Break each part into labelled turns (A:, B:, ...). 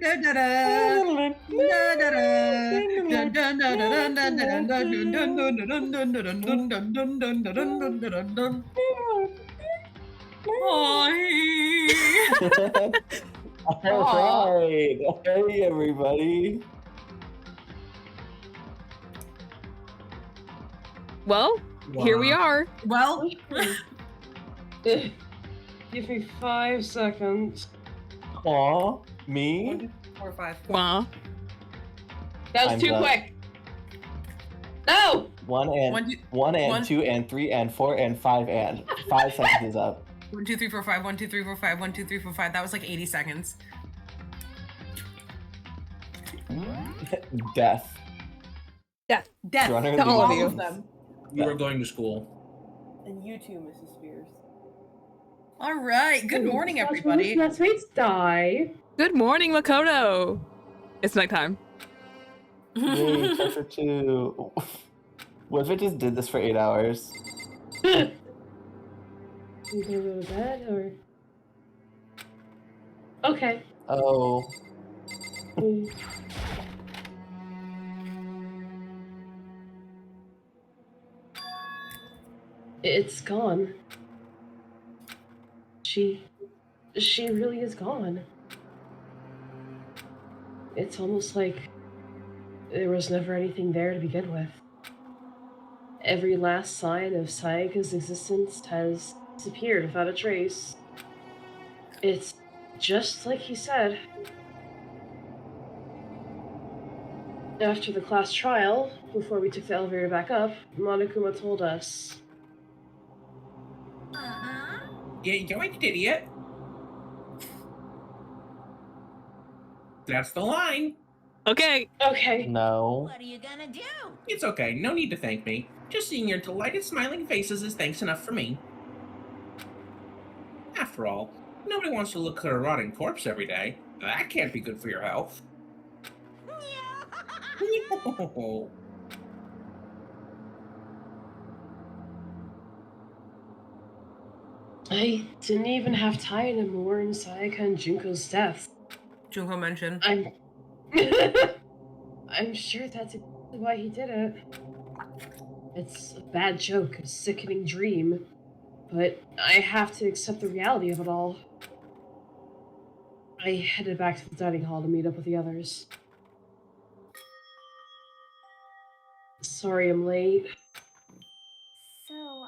A: All right. Hey, everybody.
B: Well, here we are.
C: Well,
D: Give me 5 seconds.
A: Aw, me?
C: 1, 2, 3, 4, 5.
B: Wow.
D: That was
A: Time's
D: too
A: up.
D: quick. No!
A: 1 and 1 and
C: 1,
A: 2 and 3 and 4 and 5 and 5 seconds is up.
C: 1, 2, 3, 4, 5. 1, 2, 3, 4, 5. 1, 2, 3, 4, 5. That was like 80 seconds.
A: Death.
C: Death.
A: Runner
B: To all of
C: All
B: you.
C: of them.
E: You are going to school.
F: And you too, Mrs. Spears.
C: All right. Good morning, everybody.
D: Classmates die.
B: Good morning, Makoto. It's nighttime.
A: Yay, pressure 2. What if it just did this for 8 hours?
D: You gonna go to bed or? Okay.
A: Oh.
D: It's gone. She really is gone. It's almost like there was never anything there to begin with. Every last sign of Sayaka's existence has disappeared without a trace. It's just like he said. After the class trial, before we took the elevator back up, Monokuma told us.
E: Yeah, you like an idiot. That's the line.
B: Okay.
D: Okay.
A: No.
G: What are you gonna do?
E: It's okay, no need to thank me. Just seeing your delighted smiling faces is thanks enough for me. After all, nobody wants to look at a rotting corpse every day. That can't be good for your health. No.
D: I didn't even have time to mourn Sayaka and Junko's deaths.
C: Junko mentioned.
D: I'm sure that's exactly why he did it. It's a bad joke, a sickening dream, but I have to accept the reality of it all. I headed back to the dining hall to meet up with the others. Sorry I'm late.
G: So,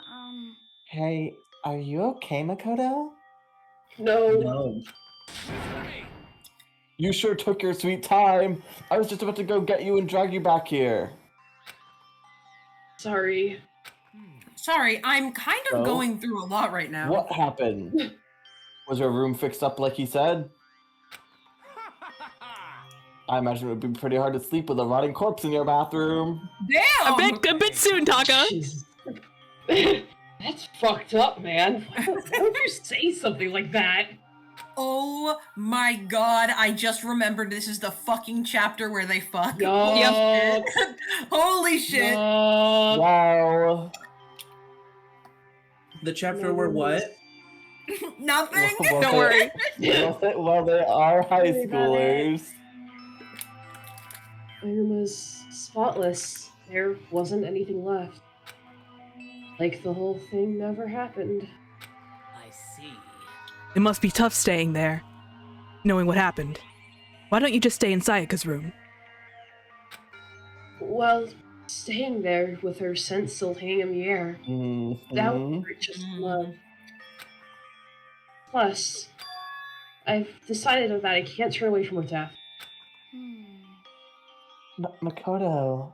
A: Hey, are you okay, Makoto?
D: No.
A: You sure took your sweet time. I was just about to go get you and drag you back here.
D: Sorry.
C: Sorry, I'm kind of
A: So?
C: going through a lot right now.
A: What happened? Was your room fixed up like he said? I imagine it would be pretty hard to sleep with a rotting corpse in your bathroom.
C: Damn!
B: A bit soon, Taka.
D: Jesus. That's fucked up, man. Why would you say something like that?
C: Oh my god, I just remembered this is the fucking chapter where they fuck.
D: Yup.
C: Holy shit.
A: Wow.
E: The chapter where what?
C: Nothing.
A: Well,
B: Don't worry.
A: Well, they are high
D: Worry about
A: schoolers.
D: My room was spotless. There wasn't anything left. Like the whole thing never happened.
G: I see.
B: It must be tough staying there, knowing what happened. Why don't you just stay in Sayaka's room?
D: Well, staying there with her scent still hanging in the air, that would hurt just love. Plus, I've decided that I can't turn away from her death.
A: Makoto.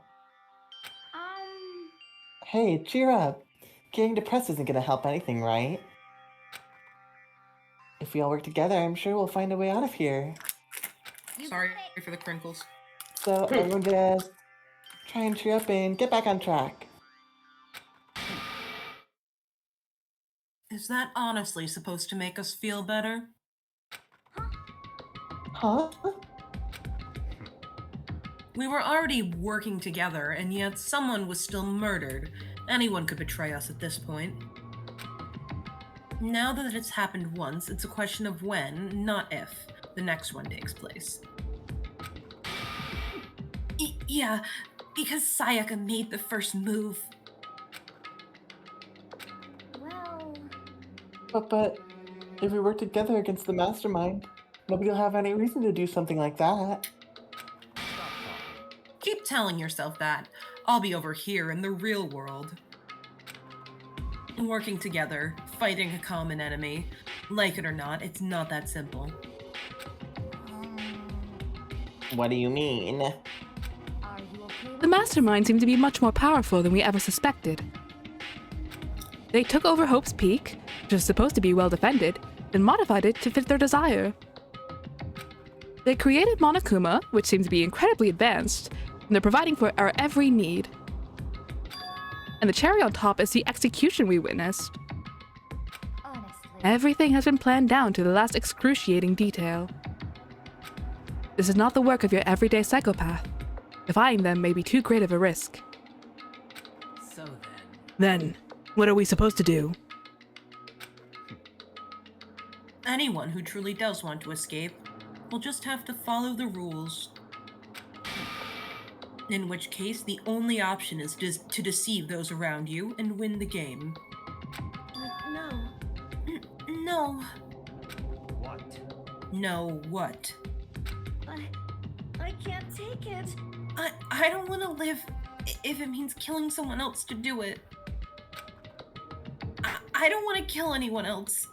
A: Hey, cheer up. Getting depressed isn't gonna help anything, right? If we all work together, I'm sure we'll find a way out of here.
C: Sorry for the crinkles.
A: So everyone just try and cheer up and get back on track.
C: Is that honestly supposed to make us feel better?
A: Huh?
C: We were already working together, and yet someone was still murdered. Anyone could betray us at this point. Now that it's happened once, it's a question of when, not if, the next one takes place. Yeah, because Sayaka made the first move.
G: Well,
A: But if we work together against the mastermind, nobody will have any reason to do something like that.
C: Keep telling yourself that. I'll be over here in the real world. Working together, fighting a common enemy. Like it or not, it's not that simple.
A: What do you mean?
G: are you okay with
B: The mastermind seemed to be much more powerful than we ever suspected. They took over Hope's Peak, which was supposed to be well defended, and modified it to fit their desire. They created Monokuma, which seemed to be incredibly advanced, and they're providing for our every need. And the cherry on top is the execution we witnessed.
G: honestly?
B: Everything has been planned down to the last excruciating detail. This is not the work of your everyday psychopath. Defying them may be too great of a risk.
G: So
B: Then, what are we supposed to do?
C: Anyone who truly does want to escape will just have to follow the rules. In which case, the only option is to deceive those around you and win the game.
G: no.
C: No.
G: What?
C: No, what?
G: I can't take it.
C: I don't want to live if it means killing someone else to do it. I don't want to kill anyone else.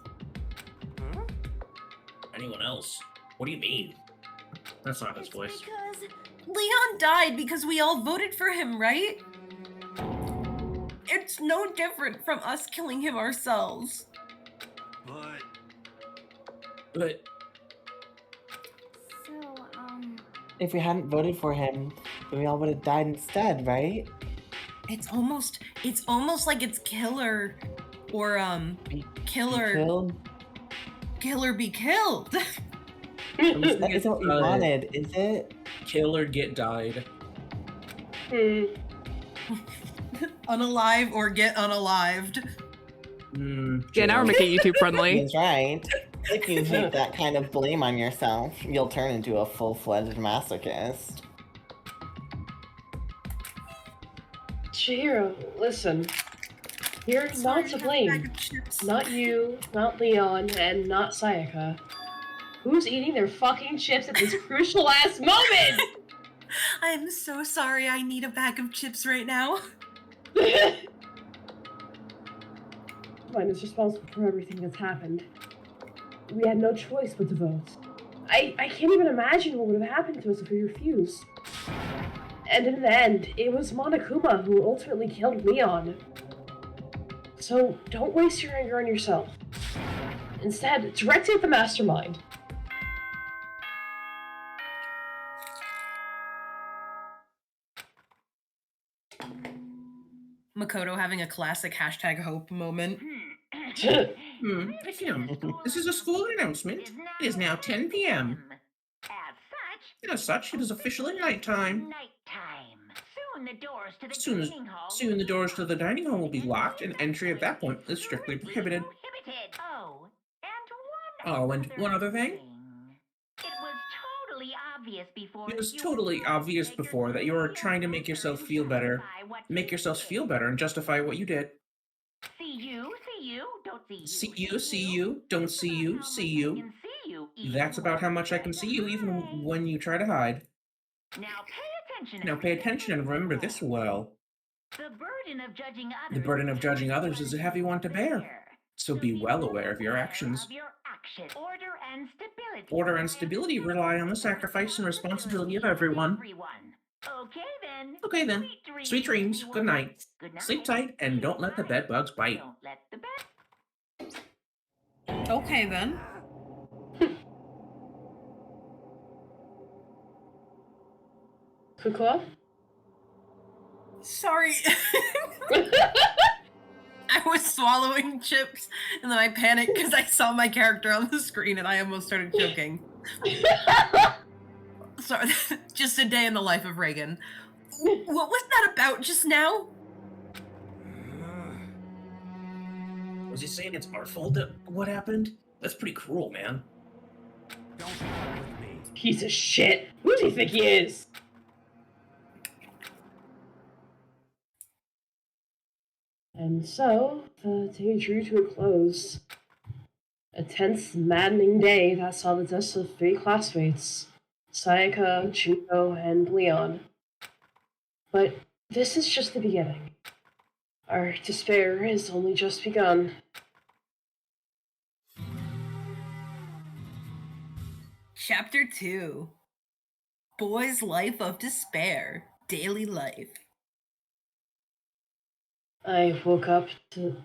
E: Anyone else? What do you mean? That's not his
G: It's
E: voice.
G: because
C: Leon died because we all voted for him, right? It's no different from us killing him ourselves.
E: But
G: so
A: If we hadn't voted for him, then we all would have died instead, right?
C: It's almost like it's killer or
A: Be
C: killer
A: killed?
C: killer be killed.
A: That isn't what you wanted, is it?
E: kill or get died.
C: Unalive or get unalived.
B: Yeah, now we're making it YouTube friendly.
A: He's right. If you heap that kind of blame on yourself, you'll turn into a full-fledged masochist.
D: Chihiro, listen. You're
C: Sorry,
D: not to
C: I have a
D: blame.
C: bag of chips.
D: Not you, not Leon, and not Sayaka. Who's eating their fucking chips at this crucial ass moment?
C: I'm so sorry. I need a bag of chips right now.
D: Mine is responsible for everything that's happened. We had no choice but to vote. I can't even imagine what would have happened to us if we refused. And in the end, it was Monokuma who ultimately killed Leon. So don't waste your anger on yourself. Instead, direct it at the mastermind.
C: Makoto having a classic hashtag hope moment.
E: This is a school announcement. It is now 10 p.m. As such, it is officially nighttime.
H: Soon the doors to the
E: Soon
H: dining hall.
E: Soon the doors to the dining hall will be locked, and entry at that point is strictly prohibited.
H: Oh, and
E: one other thing.
H: It was totally obvious before.
E: It was totally obvious before that you were trying to make yourself feel better. Make yourselves feel better and justify what you did.
H: See you, don't
E: See you, don't see you, see you. That's about how much I can see you even when you try to hide. Now pay attention and remember this well.
H: The
E: The burden of judging others is a heavy one to bear. So be well aware of your actions. Order and stability rely on the sacrifice and responsibility of everyone. Okay then. Sweet dreams. Good night. Sleep tight and don't let the bed bugs bite.
C: Okay then.
D: Kukua?
C: Sorry. I was swallowing chips and then I panicked because I saw my character on the screen and I almost started choking. Sorry, just a day in the life of Reagan. What was that about just now?
E: Was he saying it's our fault that what happened? That's pretty cruel, man.
D: Piece of shit. Who do you think he is? And so, the day drew to a close. A tense, maddening day that saw the deaths of 3 classmates, Sayaka, Junko, and Leon. But this is just the beginning. Our despair has only just begun.
C: Chapter 2 Boy's Life of Despair, Daily Life.
D: I woke up the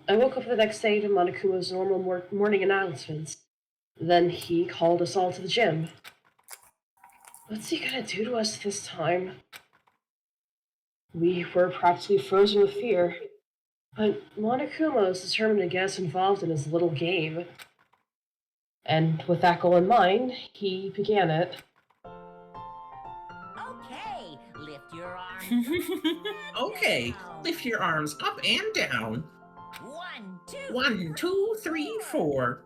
D: next day to Monokuma's normal morning announcements. Then he called us all to the gym. What's he gonna do to us this time? We were practically frozen with fear, but Monokuma was determined to get us involved in his little game. And with that goal in mind, he began it.
H: Okay, lift your arms.
E: Okay, lift your arms up and down. 1, 2, 3, 4.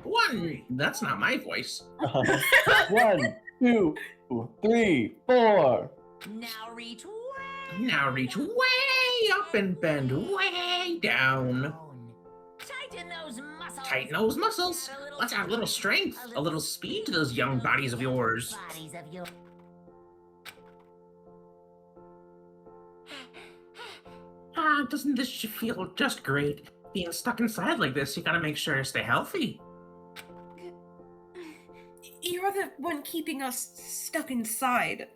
E: 1. That's not my voice.
A: 1, 2, 3, 4.
H: Now reach
E: Now reach way up and bend way down.
H: Tighten those muscles.
E: Tighten those muscles. Let's add a little strength, a little speed to those young bodies of yours. Doesn't this feel just great? Being stuck inside like this, you gotta make sure to stay healthy.
C: You're the one keeping us stuck inside.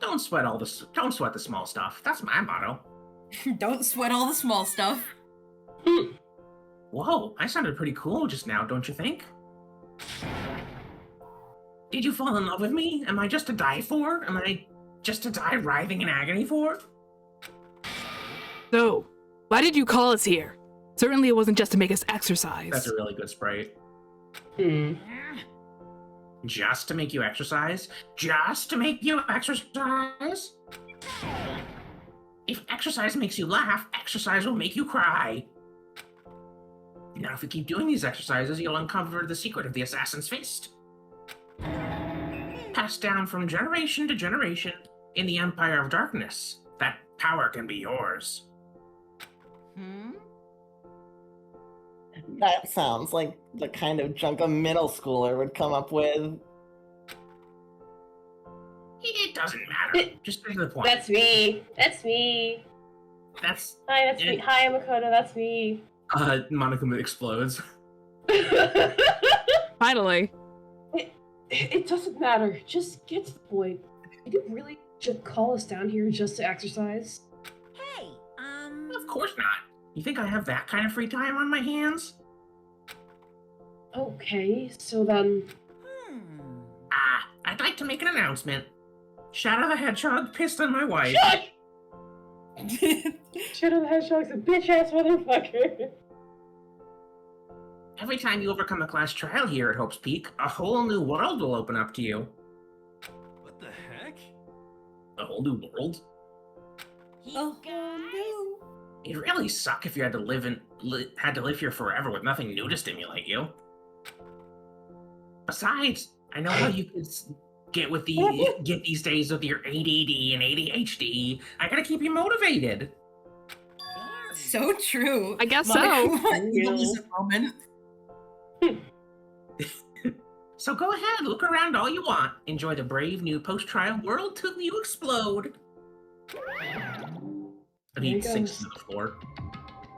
E: Don't sweat the small stuff. That's my motto.
C: Don't sweat all the small stuff.
E: Whoa, I sounded pretty cool just now, don't you think? Did you fall in love with me? Am I just to die for? Am I just to die writhing in agony for?
B: So, why did you call us here? Certainly it wasn't just to make us exercise.
E: That's a really good sprite. Just to make you exercise? Just to make you exercise? If exercise makes you laugh, exercise will make you cry. Now, if you keep doing these exercises, you'll uncover the secret of the Assassin's Fist. Passed down from generation to generation in the Empire of Darkness. That power can be yours.
A: That sounds like the kind of junk a middle schooler would come up with.
E: It doesn't matter. Just get to the point.
D: That's me. That's me.
E: That's...
D: Hi, that's me. Hi, Makoto. That's me.
E: Monokuma explodes.
B: Finally.
D: It doesn't matter. Just get to the point. Did you really just call us down here just to exercise?
H: Hey,
E: Of course not. You think I have that kind of free time on my hands?
D: Okay, so then...
E: I'd like to make an announcement. Shadow the Hedgehog pissed on my wife.
D: Shush! Shadow the Hedgehog's a bitch-ass motherfucker.
E: Every time you overcome a class trial here at Hope's Peak, a whole new world will open up to you.
I: What the heck?
E: A whole new world?
C: Oh, no.
E: It'd really suck if you had to live here forever with nothing new to stimulate you. Besides, I know how you kids get these days with your ADD and ADHD. I gotta keep you motivated.
C: So true.
B: I guess so.
C: Needles a moment.
E: So go ahead, look around all you want. Enjoy the brave new post-trial world till you explode. And he sinks to the floor.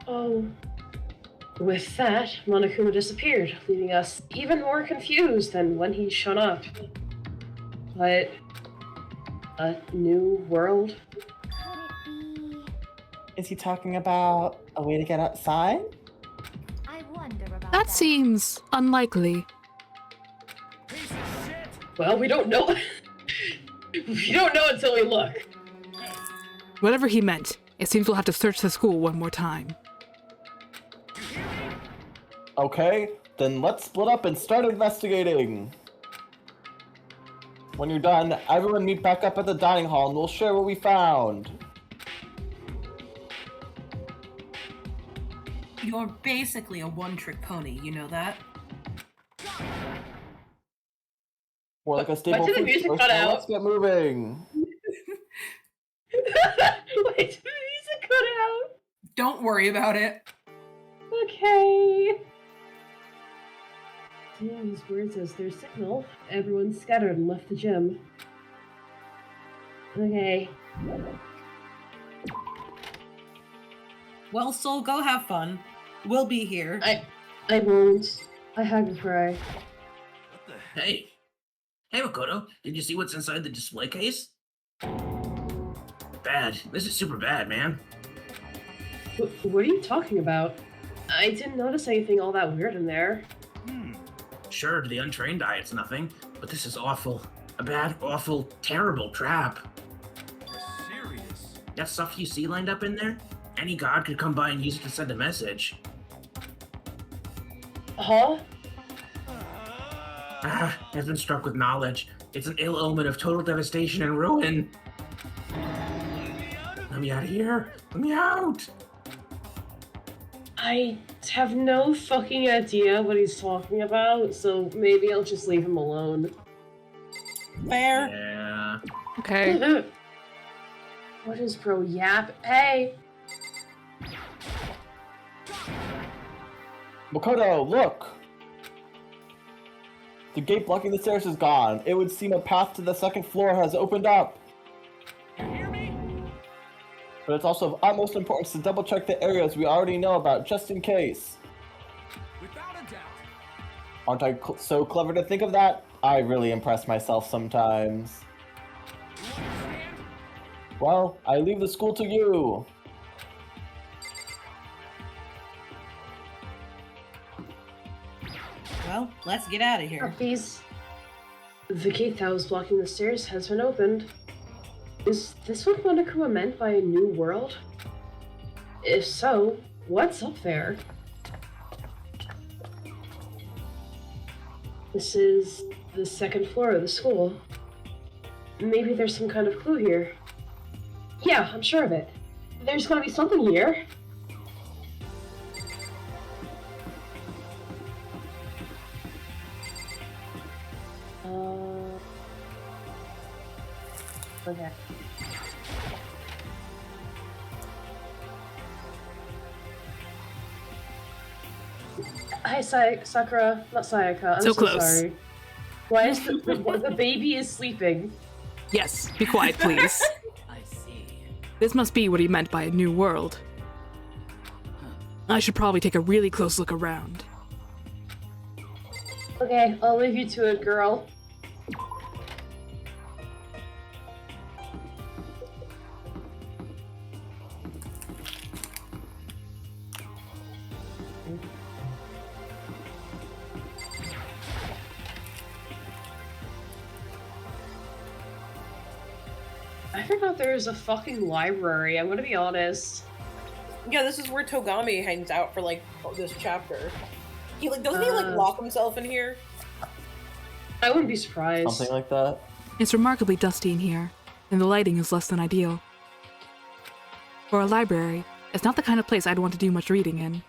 D: Oh. With that, Monokuma disappeared, leaving us even more confused than when he showed up. But... a new world?
A: Is he talking about a way to get outside?
G: I wonder about
B: That seems unlikely.
D: Well, we don't know. We don't know until we look.
B: Whatever he meant, it seems we'll have to search the school one more time.
A: Okay, then let's split up and start investigating. When you're done, everyone meet back up at the dining hall and we'll share what we found.
C: You're basically a one-trick pony, you know that?
A: More like a stable
D: Why did the
A: food
D: music
A: source,
D: cut
A: so
D: out?
A: let's get moving.
D: Wait, the music cut out.
C: Don't worry about it.
D: Okay. Seeing these words as their signal, everyone scattered and left the gym. Okay.
C: Well, Soul, go have fun. We'll be here.
D: I won't. I have to cry.
I: What the heck?
E: Hey. Hey, Makoto. Did you see what's inside the display case? Bad. This is super bad, man.
D: What are you talking about? I didn't notice anything all that weird in there.
E: Sure, to the untrained eye, it's nothing. But this is awful. A bad, awful, terrible trap.
I: You're serious?
E: That stuff you see lined up in there? Any god could come by and use it to send a message.
D: Huh?
E: I've been struck with knowledge. It's an ill omen of total devastation and ruin. Let me out of here. Let me out.
D: I have no fucking idea what he's talking about, so maybe I'll just leave him alone.
C: Fair.
E: Yeah.
B: Okay.
D: What is bro yap? Hey!
A: Makoto, look! The gate blocking the stairs is gone. It would seem a path to the second floor has opened up.
I: You hear me?
A: But it's also of utmost importance to double check the areas we already know about, just in case.
I: Without a doubt.
A: Aren't I so clever to think of that? I really impress myself sometimes.
I: You understand?
A: Well, I leave the school to you.
C: Well, let's get out of here.
D: Puppies. The gate that was blocking the stairs has been opened. Is this what Monokuma meant by a new world? If so, what's up there? This is the second floor of the school. Maybe there's some kind of clue here. Yeah, I'm sure of it. There's gotta be something here. Okay. Hi, Sakura. Not Sayaka. I'm
B: So
D: so
B: close.
D: sorry. Why is the baby is sleeping?
B: Yes, be quiet, please.
J: I see.
B: This must be what he meant by a new world. I should probably take a really close look around.
D: Okay, I'll leave you to it, girl. I forgot there was a fucking library, I'm gonna be honest.
F: Yeah, this is where Togami hangs out for like this chapter. He doesn't he like lock himself in here?
D: I wouldn't be surprised.
A: Something like that.
B: It's remarkably dusty in here, and the lighting is less than ideal. For a library, it's not the kind of place I'd want to do much reading in.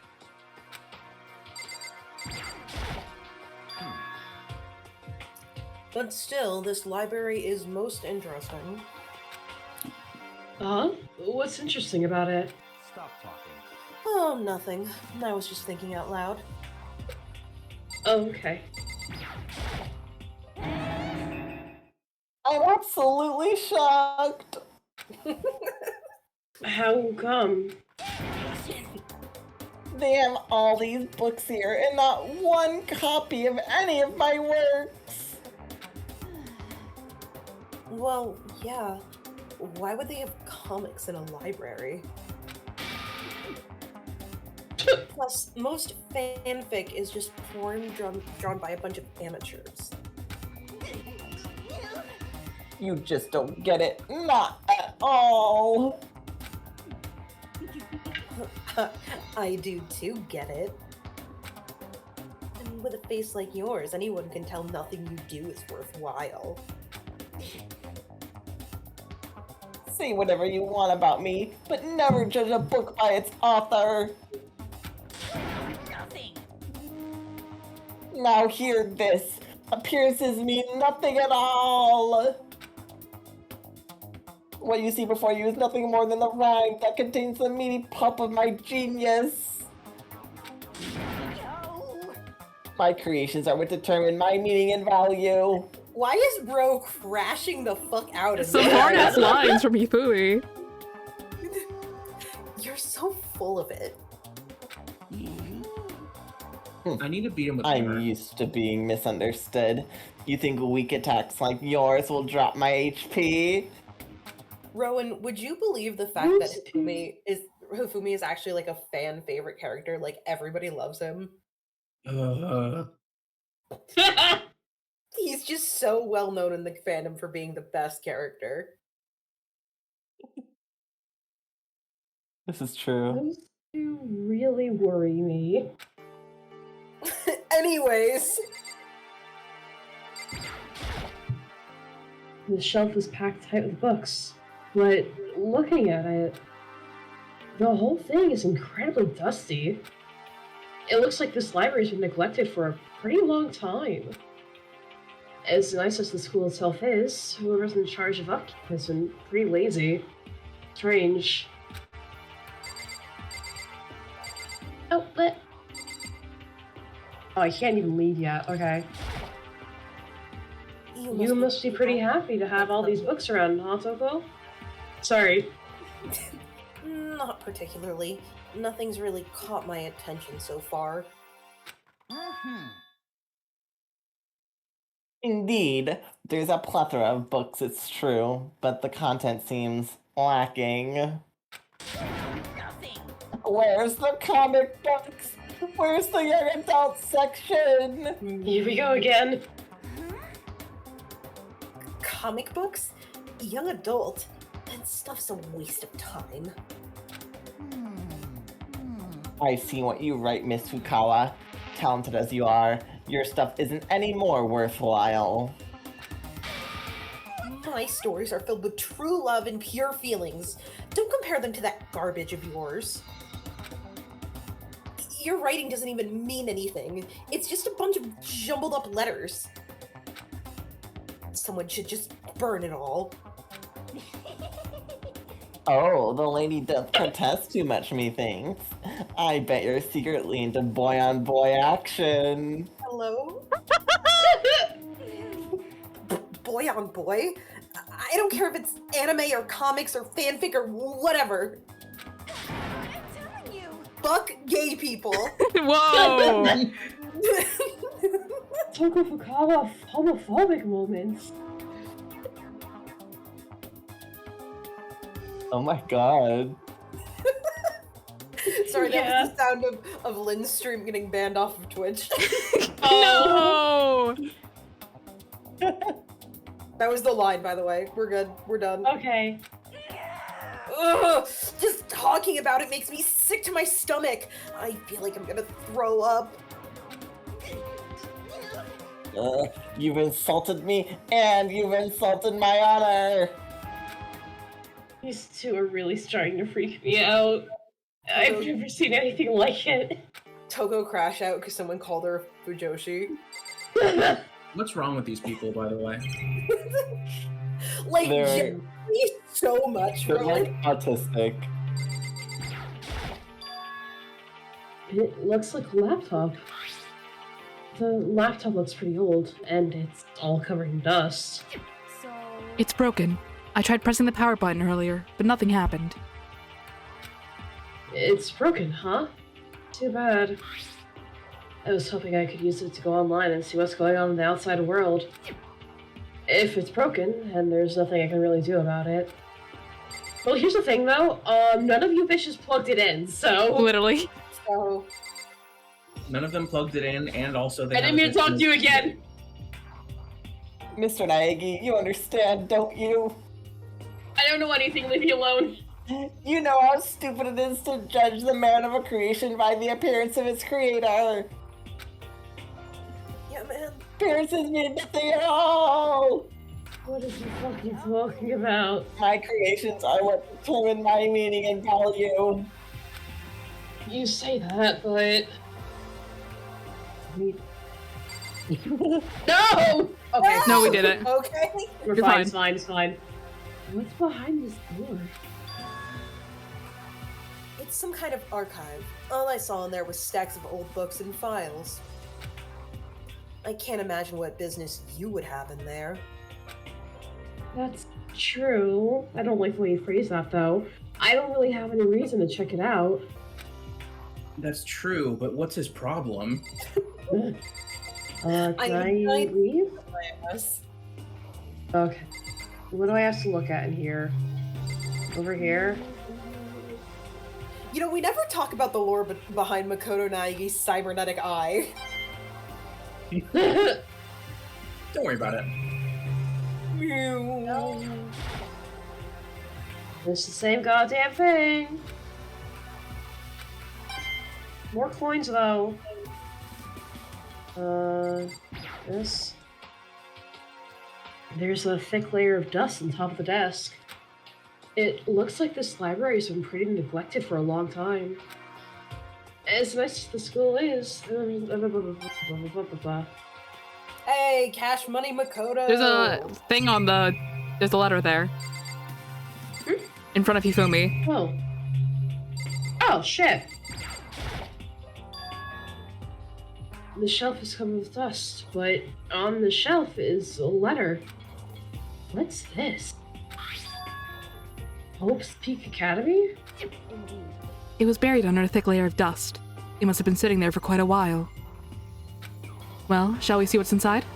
F: But still, this library is most interesting.
D: Huh? What's interesting about it?
I: Stop talking.
F: Oh, nothing. I was just thinking out loud.
D: Oh, okay.
A: I'm absolutely shocked.
D: How come?
A: They have all these books here and not one copy of any of my works.
F: Well, yeah. Why would they have comics in a library? Plus, most fanfic is just porn drawn by a bunch of amateurs.
A: You just don't get it. Not at all.
F: I do too get it. And with a face like yours, anyone can tell nothing you do is worthwhile.
A: Say whatever you want about me, but never judge a book by its author.
H: Nothing.
A: Now hear this. Appearances mean nothing at all. What you see before you is nothing more than the rhyme that contains the meaty pulp of my genius. My creations are what determine my meaning and value.
F: Why is bro crashing the fuck out of
B: Some
F: me?
B: hard ass lines from Hifumi.
F: You're so full of it.
E: I need to beat him with
A: I'm
E: hammer.
A: used to being misunderstood. You think weak attacks like yours will drop my HP?
F: Rowan, would you believe the fact that Hifumi is actually like a fan favorite character? Like everybody loves him. He's just so well known in the fandom for being the best character.
A: This is true.
D: Those two really worry me.
F: Anyways,
D: The shelf is packed tight with books, but looking at it, the whole thing is incredibly dusty. It looks like this library's been neglected for a pretty long time. As nice as the school itself is, whoever's in charge of upkeep has been pretty lazy. Strange. Outlet. Oh, I can't even leave yet. Okay. You must be pretty happy to have all these books around, huh, Toko? Sorry.
F: Not particularly. Nothing's really caught my attention so far.
A: Indeed, there's a plethora of books, it's true, but the content seems lacking. Where's the comic books? Where's the young adult section?
D: Here we go again.
F: Comic books? Young adult? That stuff's a waste of time.
A: I see what you write, Miss Fukawa. Talented as you are, your stuff isn't any more worthwhile.
F: My stories are filled with true love and pure feelings. Don't compare them to that garbage of yours. Your writing doesn't even mean anything. It's just a bunch of jumbled up letters. Someone should just burn it all.
A: Oh, the lady does protest too much, methinks. I bet you're secretly into boy-on-boy action.
F: Hello? Boy on boy? I don't care if it's anime or comics or fanfic or whatever.
G: I'm telling you.
F: Fuck gay people.
B: Whoa!
D: Toko Fukawa homophobic moments.
A: Oh my god.
F: Sorry, that
D: Yeah.
F: was the sound of Lynn's stream getting banned off of Twitch.
B: No!
F: That was the line, by the way. We're good. We're done.
D: Okay.
F: Ugh, just talking about it makes me sick to my stomach. I feel like I'm gonna throw up.
A: You've insulted me, and you've insulted my honor.
D: These two are really starting to freak me out. I've never seen anything like it.
F: Toko crash out because someone called her Fujoshi.
E: What's wrong with these people, by the way?
F: Like,
A: They're-
F: genuinely so much,
A: They're
F: really.
A: like autistic.
D: It looks like a laptop. The laptop looks pretty old, and it's all covered in dust.
G: So
B: It's broken. I tried pressing the power button earlier, but nothing happened.
D: It's broken, huh? Too bad. I was hoping I could use it to go online and see what's going on in the outside world. If it's broken, and there's nothing I can really do about it. Well, here's the thing, though. None of you bitches plugged it in, so...
B: Literally.
F: So,
E: None of them plugged it in, and also they
D: I didn't mean to talk to you again!
A: Mr. Naegi, you understand, don't you?
D: I don't know anything, leave me alone.
A: You know how stupid it is to judge the merit of a creation by the appearance of its creator.
F: yeah, man.
A: Appearances mean nothing at all.
D: What is he fucking talking about?
A: My creations are what determine my meaning and value.
D: You say that, but... No! Okay,
B: No, we didn't.
F: Okay.
D: we're
B: You're
D: fine,
B: fine.
D: it's fine, it's fine. What's behind this door?
F: It's some kind of archive. All I saw in there was stacks of old books and files. I can't imagine what business you would have in there.
D: That's true. I don't like the way you phrase that, though. I don't really have any reason to check it out.
E: That's true, but what's his problem?
D: Can I
F: I-
D: leave?
F: Yes.
D: Okay. What do I have to look at in here? Over here?
F: You know, we never talk about the lore behind Makoto Naegi's cybernetic eye.
E: Don't worry about it.
D: It's the same goddamn thing. More coins, though. This. There's a thick layer of dust on top of the desk. It looks like this library's been pretty neglected for a long time. As nice as the school is.
F: Hey, Cash Money Makoto!
B: There's a thing on the. There's a letter there. In front of Hifumi.
D: Oh. Oh, shit. The shelf is covered with dust, but on the shelf is a letter. What's this? Hope's Peak Academy?
B: It was buried under a thick layer of dust. It must have been sitting there for quite a while. Well, shall we see what's inside?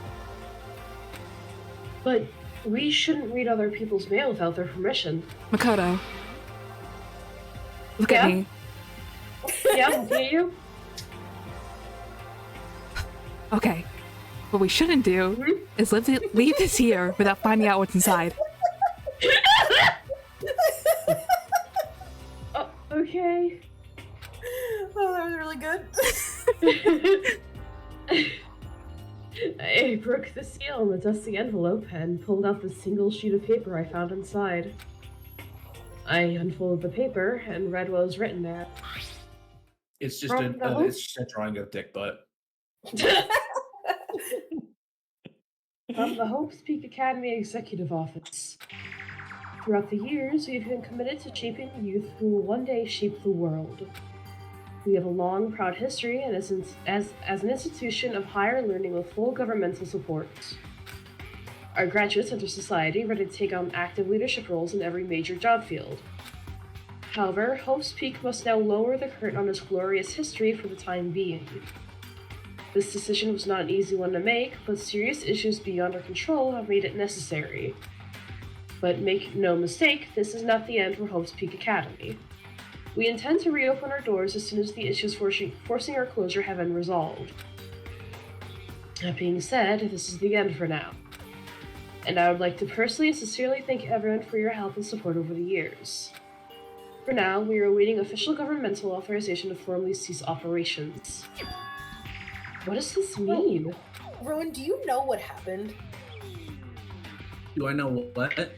D: But we shouldn't read other people's mail without their permission.
B: Makoto. Look
D: Yeah?
B: at me.
D: Yeah, do you?
B: Okay. What we shouldn't do is leave this here without finding out what's inside.
D: Oh, okay.
F: Oh, that was really good.
D: I broke the seal on the dusty envelope and pulled out the single sheet of paper I found inside. I unfolded the paper and read what was written there.
E: It's just it's just a drawing of dick butt.
D: From the Hope's Peak Academy Executive Office. Throughout the years, we have been committed to shaping the youth who will one day shape the world. We have a long, proud history and as an institution of higher learning with full governmental support. Our graduates enter society ready to take on active leadership roles in every major job field. However, Hope's Peak must now lower the curtain on its glorious history for the time being. This decision was not an easy one to make, but serious issues beyond our control have made it necessary. But make no mistake, this is not the end for Hope's Peak Academy. We intend to reopen our doors as soon as the issues forcing our closure have been resolved. That being said, this is the end for now. And I would like to personally and sincerely thank everyone for your help and support over the years. For now, we are awaiting official governmental authorization to formally cease operations. What does this mean?
F: Rowan, do you know what happened?
E: Do I know what?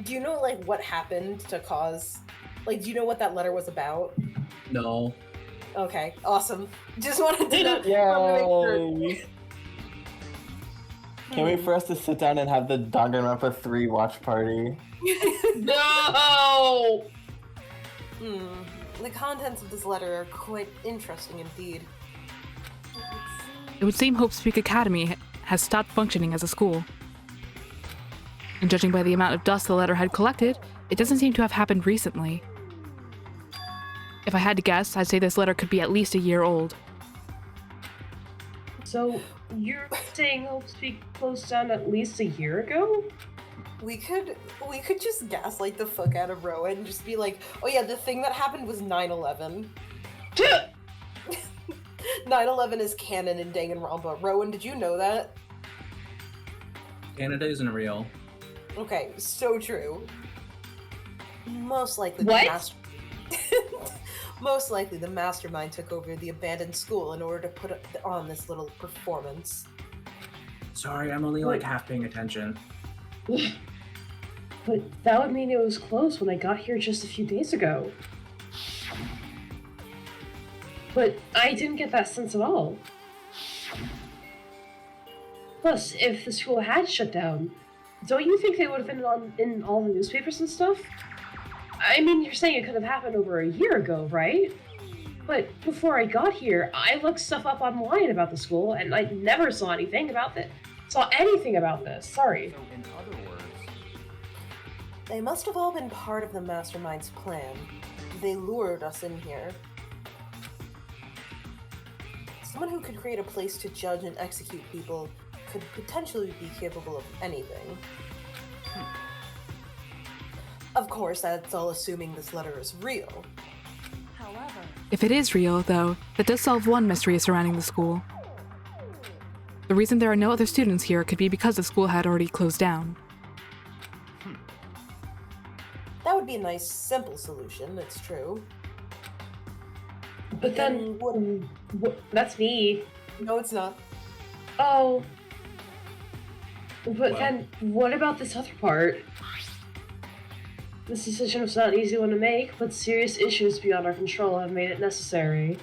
F: Do you know, like, what happened to cause... Like, do you know what that letter was about?
E: No.
F: Okay, awesome. Just wanted to know.
A: Yay! Can't wait for us to sit down and have the Danganronpa 3 watch party.
D: No!
F: The contents of this letter are quite interesting indeed.
B: It would seem Hope's Peak Academy has stopped functioning as a school. And judging by the amount of dust the letter had collected, it doesn't seem to have happened recently. If I had to guess, I'd say this letter could be at least a year old.
D: So, you're saying Hope's Peak closed down at least a year ago?
F: We could just gaslight the fuck out of Rowan and just be like, oh yeah, the thing that happened was 9/11. 9/11 is canon in Danganronpa. Rowan, did you know that?
E: Canada isn't real.
F: Okay, so true. Most likely
D: What?
F: Most likely the mastermind took over the abandoned school in order to put on this little performance.
E: Sorry, I'm only like half paying attention.
D: But that would mean it was closed when I got here just a few days ago. But I didn't get that sense at all. Plus, if the school had shut down, don't you think they would have been in all the newspapers and stuff? I mean, you're saying it could have happened over a year ago, right? But before I got here, I looked stuff up online about the school, and I never saw anything about this. Sorry.
I: So, in other words,
F: They must have all been part of the mastermind's plan. They lured us in here. Someone who could create a place to judge and execute people could potentially be capable of anything. Of course, that's all assuming this letter is real.
G: However,
B: If it is real, though, that does solve one mystery surrounding the school. The reason there are no other students here could be because the school had already closed down.
F: That would be a nice, simple solution, it's true.
D: But then, that's me.
F: No, it's not.
D: Oh. But
E: Well.
D: then, what about this other part? This decision was not an easy one to make, but serious issues beyond our control have made it necessary.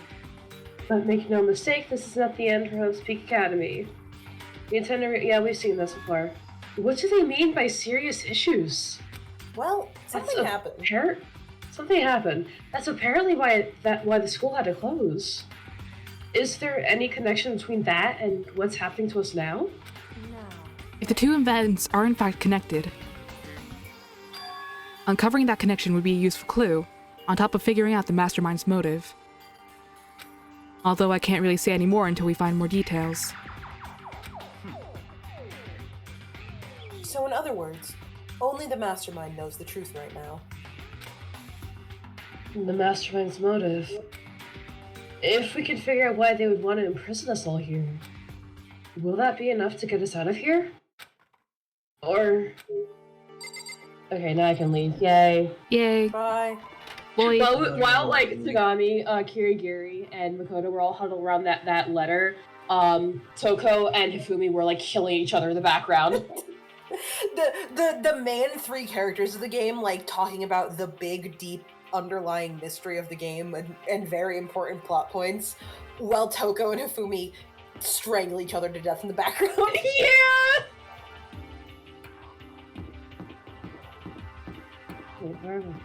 D: But make no mistake, this is not the end for Hope's Peak Academy. We intend to yeah, we've seen this before. What do they mean by serious issues?
F: Well, something happened.
D: Something happened. That's apparently why the school had to close. Is there any connection between that and what's happening to us now?
G: no.
B: If the two events are in fact connected, uncovering that connection would be a useful clue, on top of figuring out the mastermind's motive. Although I can't really say any more until we find more details.
F: So, in other words, only the mastermind knows the truth right now.
D: The mastermind's motive. If we could figure out why they would want to imprison us all here, will that be enough to get us out of here? Or... Okay, now I can leave. Yay.
B: Yay!
F: Bye.
B: Lloyd,
D: While like Tsugami, Kirigiri, and Makoto were all huddled around that letter, Toko and Hifumi were like killing each other in the background.
F: The main three characters of the game, like, talking about the big, deep, underlying mystery of the game and very important plot points, while Toko and Hifumi strangle each other to death in the background.
D: Yeah! Wait, where am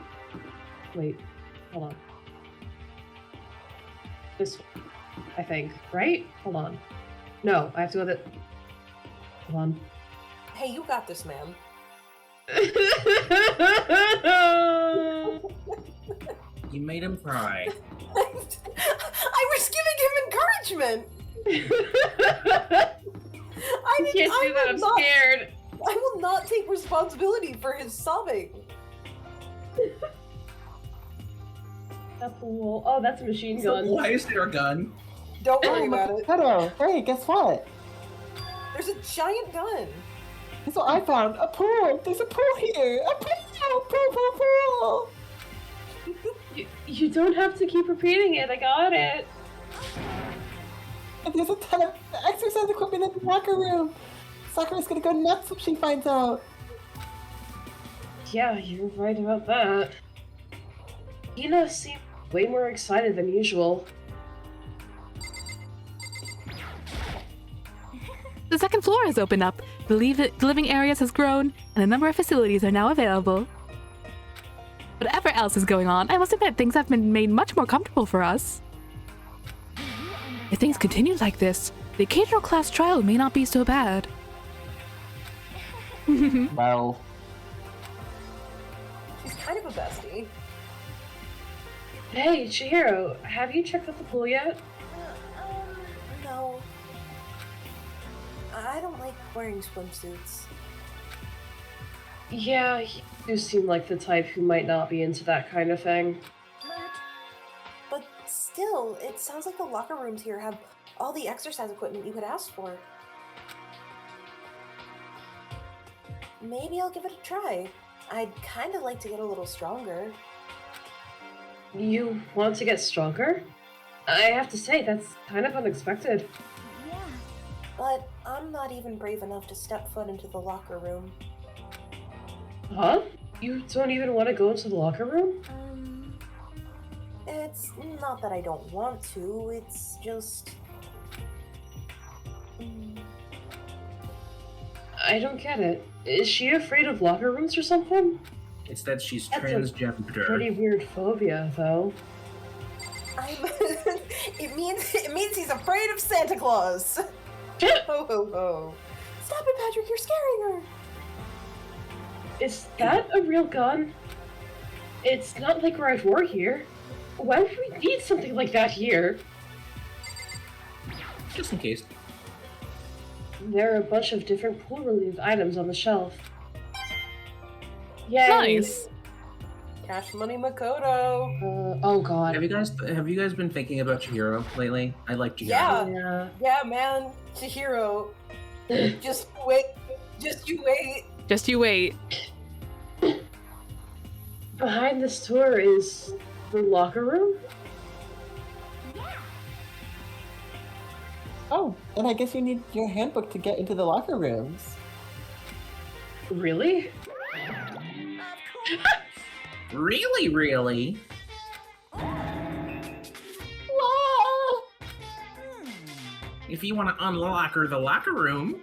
D: I? Wait, hold on. This one, I think, right? Hold on. No, I have to go Hold on.
F: Hey, you got this, man.
E: You made him cry.
F: I was giving him encouragement! I
D: You can't do that, I'm scared.
F: I will not take responsibility for his sobbing.
D: That pool. Oh, that's a machine
E: So
D: gun.
E: why is there a gun?
F: Don't worry about it.
A: Hello. Hey, guess what?
F: There's a giant gun.
A: That's what I found. A pool. There's a pool here. A pool. Pool.
D: You don't have to keep repeating it. I got it.
A: And there's a ton of exercise equipment in the locker room. Sakura's gonna go nuts when she finds out.
D: Yeah, you're right about that. Hina seemed way more excited than usual.
B: the second floor has opened up, the living areas has grown, and a number of facilities are now available. Whatever else is going on, I must admit things have been made much more comfortable for us. If things continue like this, the occasional class trial may not be so bad.
A: Well,
F: She's kind of a bestie.
D: Hey, Chihiro, have you checked out the pool yet?
F: No. I don't like wearing swimsuits.
D: Yeah, you seem like the type who might not be into that kind of thing.
F: But still, it sounds like the locker rooms here have all the exercise equipment you could ask for. Maybe I'll give it a try. I'd kind of like to get a little stronger.
D: You want to get stronger? I have to say, that's kind of unexpected.
G: Yeah.
F: But I'm not even brave enough to step foot into the locker room.
D: Huh? You don't even want to go into the locker room?
F: It's not that I don't want to, it's just...
D: I don't get it. Is she afraid of locker rooms or something?
E: It's that she's
D: That's a
E: transgender.
D: pretty weird phobia, though.
F: it means he's afraid of Santa Claus. Ho ho ho! Stop it, Patrick! You're scaring her.
D: Is that a real gun? It's not like we're at war here. Why would we need something like that here?
E: Just in case.
D: There are a bunch of different pool-related items on the shelf. Yay!
B: Nice.
F: Cash Money Makoto.
D: Oh god.
E: Have you guys been thinking about Chihiro lately? I like Chihiro.
F: Yeah. Yeah, man. Chihiro. Just wait. Just you wait.
B: Just you wait.
D: Behind this door is the locker room?
A: Oh, and I guess you need your handbook to get into the locker rooms.
D: Really?
E: Really, really? If you want to unlock the locker room,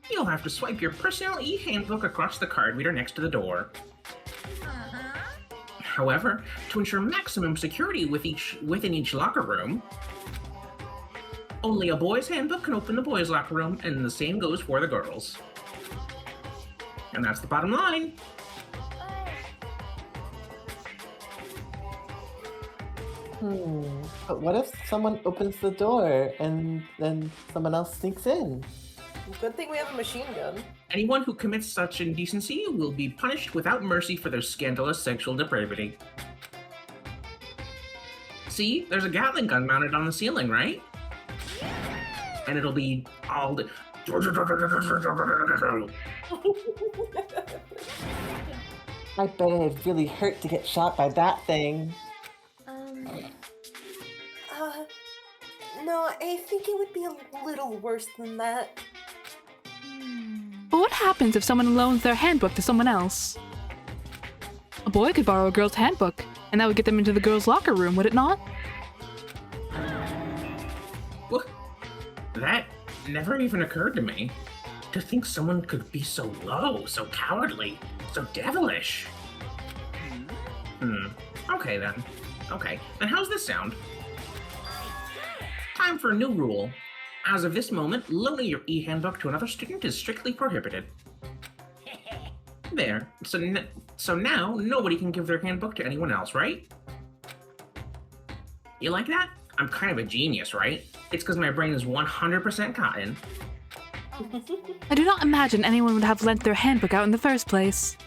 E: you'll have to swipe your personal e-handbook across the card reader next to the door. However, to ensure maximum security within each locker room, only a boy's handbook can open the boys' locker room, and the same goes for the girls. And that's the bottom line.
A: But what if someone opens the door and then someone else sneaks in?
F: Good thing we have a machine gun.
E: Anyone who commits such indecency will be punished without mercy for their scandalous sexual depravity. See, there's a Gatling gun mounted on the ceiling, right? And it'll be all the...
A: I bet it'd really hurt to get shot by that thing.
F: No, I think it would be a little worse than that.
B: But what happens if someone loans their handbook to someone else? A boy could borrow a girl's handbook, and that would get them into the girl's locker room, would it not?
E: What? That never even occurred to me. To think someone could be so low, so cowardly, so devilish. Okay then. Okay, then how's this sound? Time for a new rule. As of this moment, loaning your e-handbook to another student is strictly prohibited. There. So now, nobody can give their handbook to anyone else, right? You like that? I'm kind of a genius, right? It's because my brain is 100% cotton.
B: I do not imagine anyone would have lent their handbook out in the first place.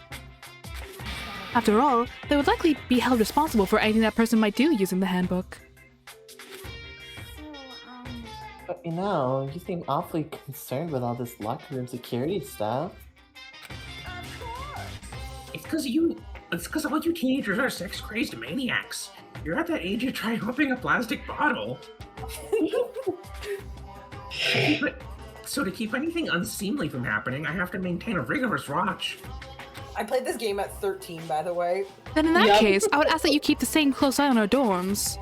B: After all, they would likely be held responsible for anything that person might do using the handbook.
A: But you know, you seem awfully concerned with all this locker room security stuff.
E: It's because all you teenagers are sex-crazed maniacs. You're at that age of trying opening a plastic bottle. So to keep anything unseemly from happening, I have to maintain a rigorous watch.
F: I played this game at 13, by the way.
B: Then in that case, I would ask that you keep the same close eye on our dorms.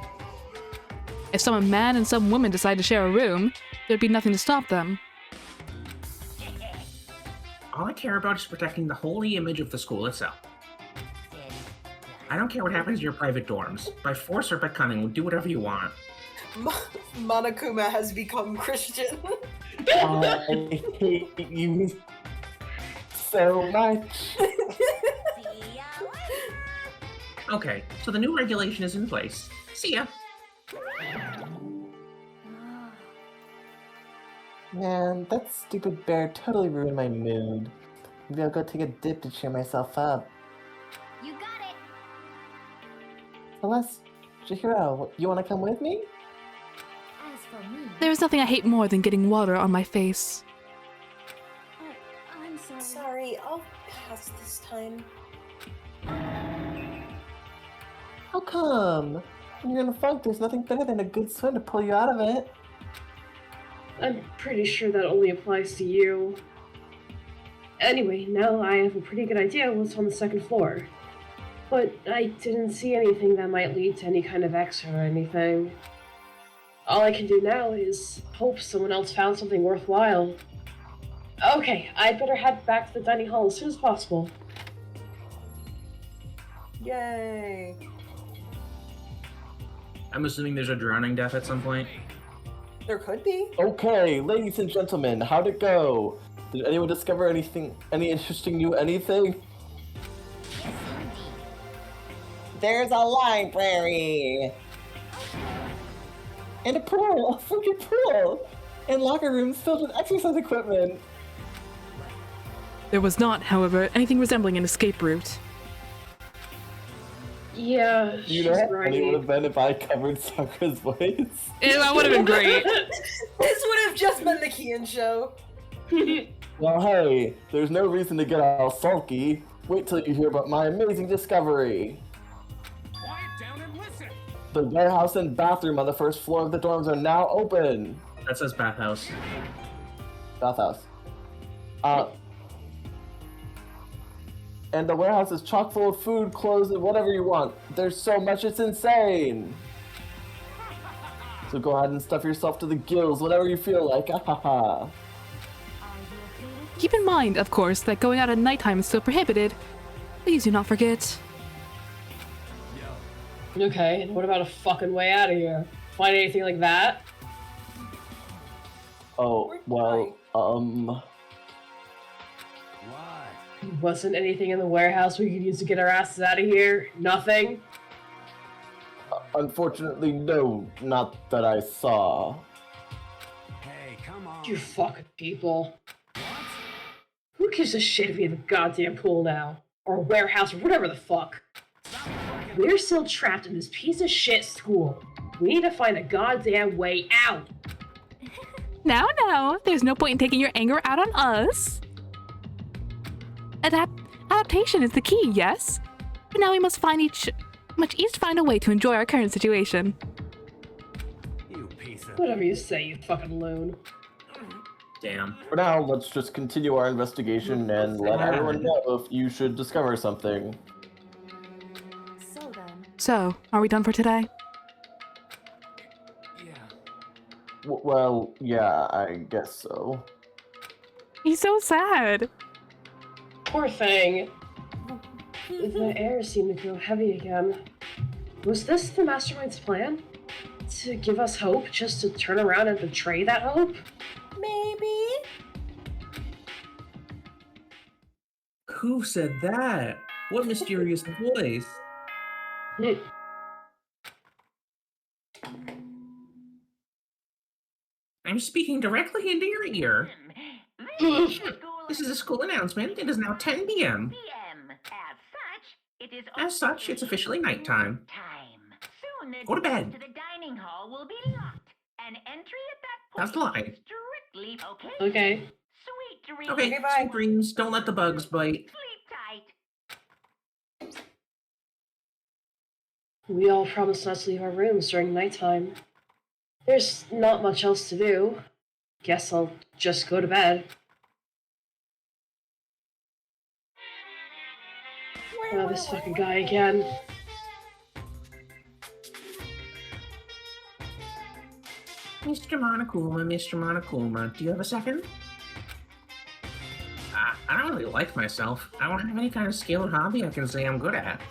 B: If some man and some woman decide to share a room, there'd be nothing to stop them.
E: All I care about is protecting the holy image of the school itself. I don't care what happens in your private dorms. By force or by cunning, do whatever you want.
F: Monokuma has become Christian.
A: I hate you so much.
E: Okay, so the new regulation is in place. See ya.
A: Man, that stupid bear totally ruined my mood. Maybe I'll go take a dip to cheer myself up.
H: You got it.
A: Celeste, Chihiro, you wanna come with me?
H: As for me,
B: There is nothing I hate more than getting water on my face.
H: I'm sorry.
F: Sorry, I'll pass this time.
A: How come? When you're in a funk, there's nothing better than a good swim to pull you out of it.
D: I'm pretty sure that only applies to you. Anyway, now I have a pretty good idea what's on the second floor. But I didn't see anything that might lead to any kind of exit or anything. All I can do now is hope someone else found something worthwhile. Okay, I'd better head back to the dining hall as soon as possible.
F: Yay.
E: I'm assuming there's a drowning death at some point.
F: There could be.
A: Okay, ladies and gentlemen, how'd it go? Did anyone discover anything, any interesting new anything? There's a library! And a pool! A freaking pool! And locker rooms filled with exercise equipment!
B: There was not, however, anything resembling an escape route.
D: Yeah,
A: You
D: she's
A: know how funny it
D: right.
A: would have been if I covered Sakura's voice?
B: That would have been great.
F: This would have just been the Kian show.
A: Well, hey, there's no reason to get all sulky. Wait till you hear about my amazing discovery.
I: Quiet down and listen.
A: The warehouse and bathroom on the first floor of the dorms are now open.
E: That says bathhouse.
A: Bathhouse. And the warehouse is chock full of food, clothes, and whatever you want. There's so much, it's insane. So go ahead and stuff yourself to the gills, whatever you feel like. Ahaha.
B: Keep in mind, of course, that going out at nighttime is still prohibited. Please do not forget.
D: Okay, and what about a fucking way out of here? Find anything like that?
A: Oh, well,
I: What?
D: Wasn't anything in the warehouse we could use to get our asses out of here? Nothing?
A: unfortunately, no, not that I saw.
I: Hey, come on.
D: You fucking people. Who gives a shit if we have a goddamn pool now? Or a warehouse or whatever the fuck? We're still trapped in this piece of shit school. We need to find a goddamn way out.
B: Now, there's no point in taking your anger out on us. Adaptation is the key, yes? But now we must each find a way to enjoy our current situation.
I: You piece of...
D: Whatever you say, you fucking loon.
E: Damn.
A: For now, let's just continue our investigation and let everyone know if you should discover something.
G: So then.
B: So, are we done for today?
I: Yeah.
A: Well, yeah, I guess so.
B: He's so sad.
D: Poor thing. The air seemed to grow heavy again. Was this the mastermind's plan? To give us hope, just to turn around and betray that hope?
F: Maybe.
E: Who said that? What mysterious voice? I'm speaking directly into your ear. This is a school announcement. It is now 10 p.m. As such, it's officially nighttime.
H: Soon the
E: Go to
H: doors
E: bed.
H: to the dining hall will be locked, and entry at that
E: That's
H: point
E: the line.
H: is strictly
D: Okay.
H: Sweet dreams.
E: Okay,
F: Goodbye.
E: sweet dreams. Don't let the bugs bite.
H: Sleep tight.
D: We all promised not to leave our rooms during nighttime. There's not much else to do. Guess I'll just go to bed. Oh, this fucking guy again.
E: Mr. Monokuma, do you have a second? I don't really like myself. I don't have any kind of skill or hobby I can say I'm good at.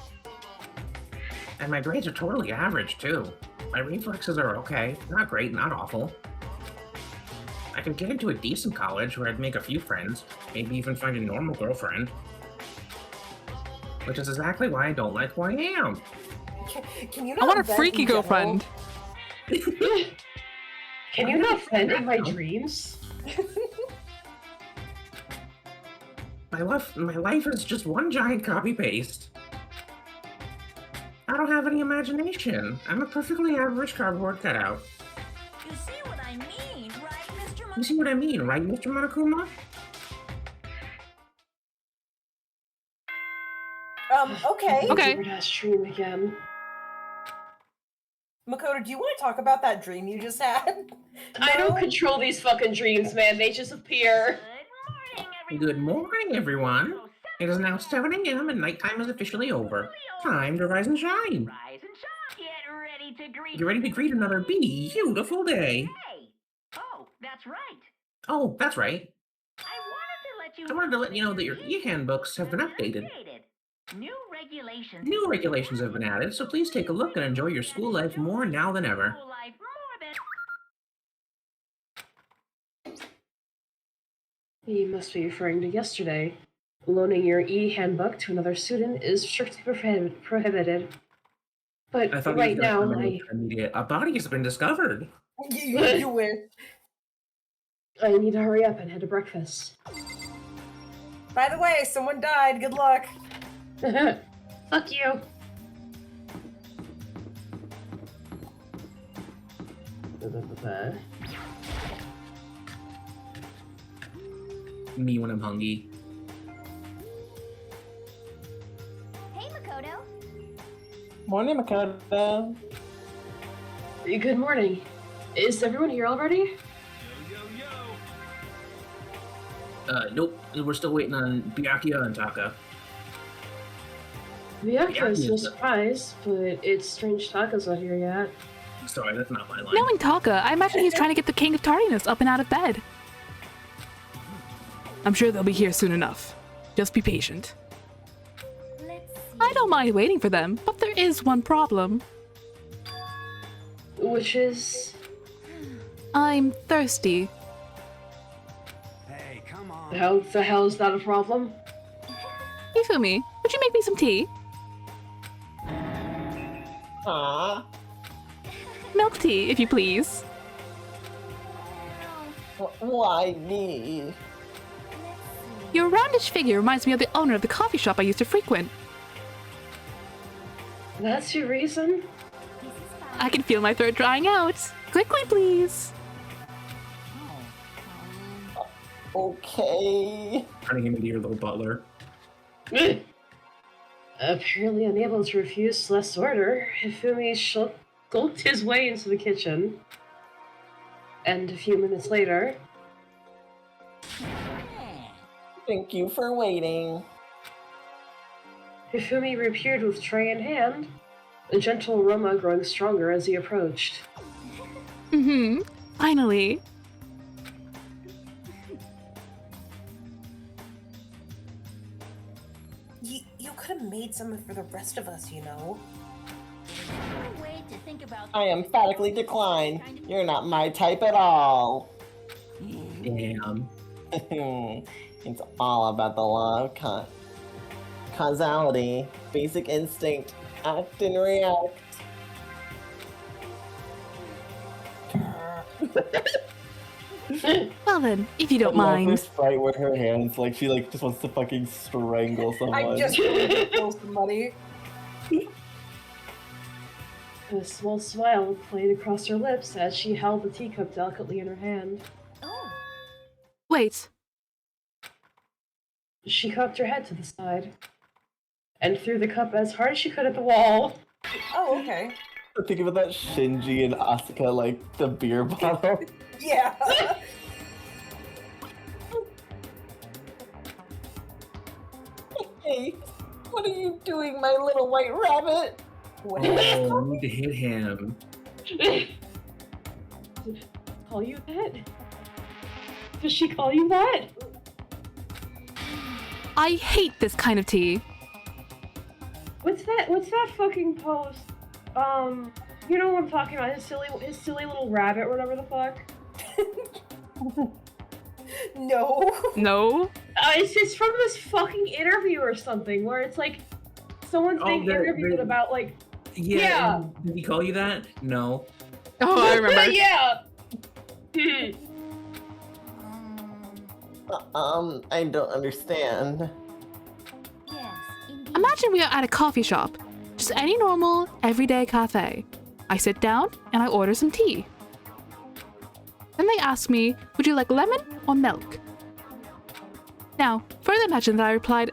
E: And my grades are totally average, too. My reflexes are okay. Not great, not awful. I could get into a decent college where I'd make a few friends, maybe even find a normal girlfriend. Which is exactly why I don't like who I am.
F: Can you
B: I
F: not
B: want a
F: vent
B: freaky
F: in general?
B: girlfriend.
D: Can you not vent in my dreams?
E: My life is just one giant copy-paste. I don't have any imagination. I'm a perfectly average cardboard cutout.
G: You see what I mean, right, Mr.
E: You see what I mean, right, Mr. Monokuma?
F: Okay.
B: Okay.
D: Weird-ass dream again.
F: Makoto, do you want to talk about that dream you just had?
D: I don't control these fucking dreams, man. They just appear.
H: Good morning, everyone.
E: Good morning, everyone. It is now 7 a.m. and nighttime is officially over. Time to rise and shine.
H: Rise and shine. Get ready to greet.
E: Get ready to greet another beautiful day.
H: Hey. Oh, that's right.
E: Oh, that's right.
H: I
E: I wanted to let you know that your e-handbooks have been updated. New regulations have been added, so please take a look and enjoy your school life more now than ever.
D: You must be referring to yesterday. Loaning your e-handbook to another student is strictly prohibited. But
E: I thought
D: right now,
E: a body has been discovered.
F: You wish.
D: I need to hurry up and head to breakfast.
F: By the way, someone died. Good luck.
D: Fuck you.
E: Me when I'm hungry.
G: Hey, Makoto.
A: Morning, Makoto.
D: Good morning. Is everyone here already?
E: Nope. We're still waiting on Byakuya and Taka.
D: Byakuya is no surprise, but it's strange Taka's not here yet.
E: Sorry, that's not my line.
B: Knowing Taka, I imagine he's trying to get the King of Tardiness up and out of bed. I'm sure they'll be here soon enough. Just be patient. I don't mind waiting for them, but there is one problem.
D: Which is...
B: I'm thirsty.
I: Hey, come on.
D: How the hell is that a problem?
B: Ifumi, would you make me some tea?
A: Aww.
B: Milk tea, if you please.
A: Why me?
B: Your roundish figure reminds me of the owner of the coffee shop I used to frequent.
D: That's your reason?
B: I can feel my throat drying out. Quickly, please.
A: Okay.
E: Turning him into your little butler.
D: Apparently unable to refuse Celeste's order, Hifumi skulked his way into the kitchen. And a few minutes later...
A: Thank you for waiting.
D: Hifumi reappeared with tray in hand, a gentle aroma growing stronger as he approached.
B: Finally.
F: You could have made some for the rest of us, you know.
A: I emphatically decline. You're not my type at all.
E: Damn.
A: It's all about the law of causality, basic instinct, act and react.
B: Well then, if you don't
A: I love
B: mind.
A: this fight with her hands, like she just wants to fucking strangle someone.
F: I just want to kill somebody.
D: A small smile played across her lips as she held the teacup delicately in her hand.
B: Wait.
D: She cocked her head to the side and threw the cup as hard as she could at the wall.
F: Oh, okay.
A: Think about that Shinji and Asuka, like the beer bottle.
F: Yeah.
A: Hey, what are you doing, my little white rabbit?
F: What
E: Oh, we need to hit him.
D: Call you that? Does she call you that?
B: I hate this kind of tea.
D: What's that fucking post? You know what I'm talking about? His silly little rabbit or whatever the fuck.
F: No.
B: No?
D: It's from this fucking interview or something where it's like someone's being interviewed about like
E: Yeah. Did he call you that? No.
B: Oh, I remember.
D: Yeah.
A: I don't understand.
B: Imagine we are at a coffee shop. Just any normal, everyday cafe. I sit down and I order some tea. Then they ask me, would you like lemon or milk? Now, further imagine that I replied,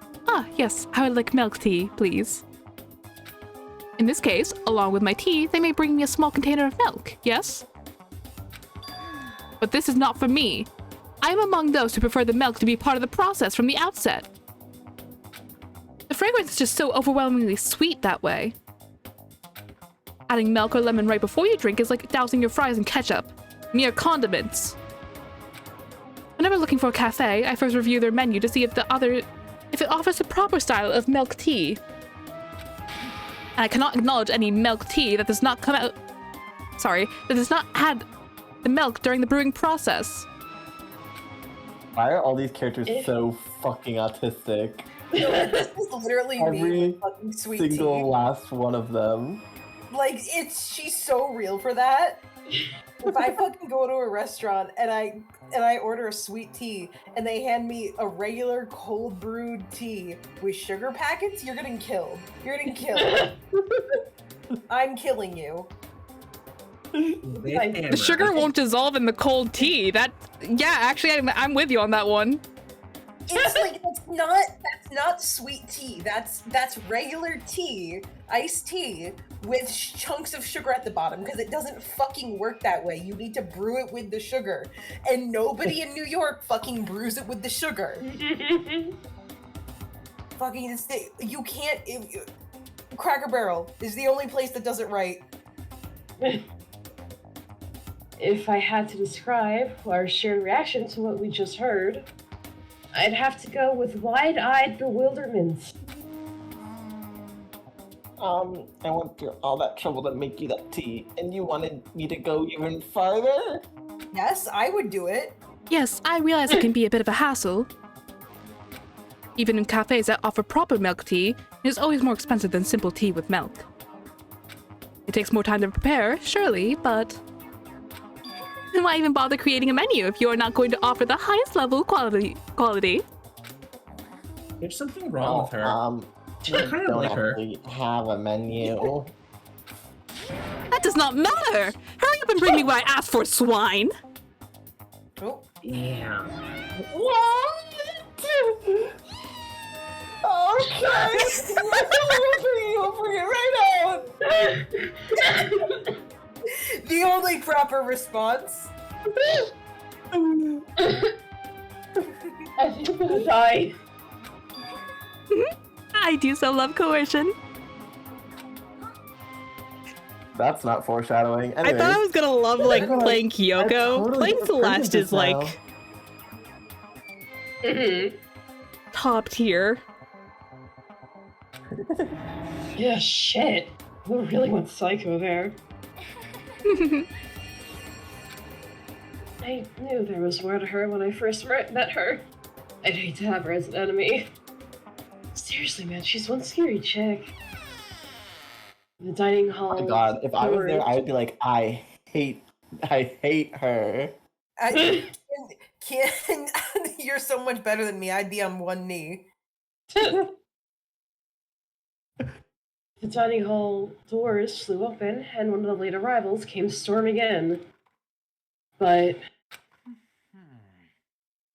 B: yes, I would like milk tea, please. In this case, along with my tea, they may bring me a small container of milk, yes? But this is not for me. I am among those who prefer the milk to be part of the process from the outset. The fragrance is just so overwhelmingly sweet that way. Adding milk or lemon right before you drink is like dousing your fries in ketchup. Mere condiments. Whenever looking for a cafe, I first review their menu to see if it offers a proper style of milk tea. And I cannot acknowledge any milk tea that does not that does not add the milk during the brewing process.
A: Why are all these characters so fucking autistic?
F: This is literally me
A: Every
F: with fucking sweet
A: single
F: tea.
A: last one of them.
F: Like, she's so real for that. If I fucking go to a restaurant and I order a sweet tea and they hand me a regular cold brewed tea with sugar packets, you're getting killed. You're getting killed. I'm killing you.
B: The sugar won't dissolve in the cold tea. Actually, I'm with you on that one.
F: It's like that's not sweet tea. That's regular tea, iced tea with chunks of sugar at the bottom because it doesn't fucking work that way. You need to brew it with the sugar, and nobody in New York fucking brews it with the sugar. Fucking you can't. Cracker Barrel is the only place that does it right.
D: If I had to describe our shared reaction to what we just heard, I'd have to go with wide-eyed bewilderment.
A: I went through all that trouble to make you that tea, and you wanted me to go even farther?
F: Yes, I would do it.
B: Yes, I realize it can be a bit of a hassle. Even in cafes that offer proper milk tea, it is always more expensive than simple tea with milk. It takes more time to prepare, surely, but why even bother creating a menu if you are not going to offer the highest level quality?
E: There's something wrong with her. I kind of
A: Don't
E: like her.
A: actually have a menu.
B: That does not matter! Hurry up and bring me what I asked for, swine!
F: Oh.
E: Yeah.
A: What? Okay! We'll bring it right out!
F: The only proper response.
D: I think I'm gonna die.
B: I do so love coercion.
A: That's not foreshadowing.
J: I thought I was gonna love like
A: You're
J: playing Kyoko.
A: totally
J: Playing
A: get offended
J: Celeste is
A: just now.
J: like top tier.
D: Yeah, shit. We really went psycho there. I knew there was more to her when I first met her. I'd hate to have her as an enemy. Seriously, man, she's one scary chick. The dining hall.
A: Oh my god, if I was there,
D: door-
A: I would be like, I hate her.
F: You're so much better than me. I'd be on one knee.
D: The dining hall doors flew open, and one of the late arrivals came storming in. But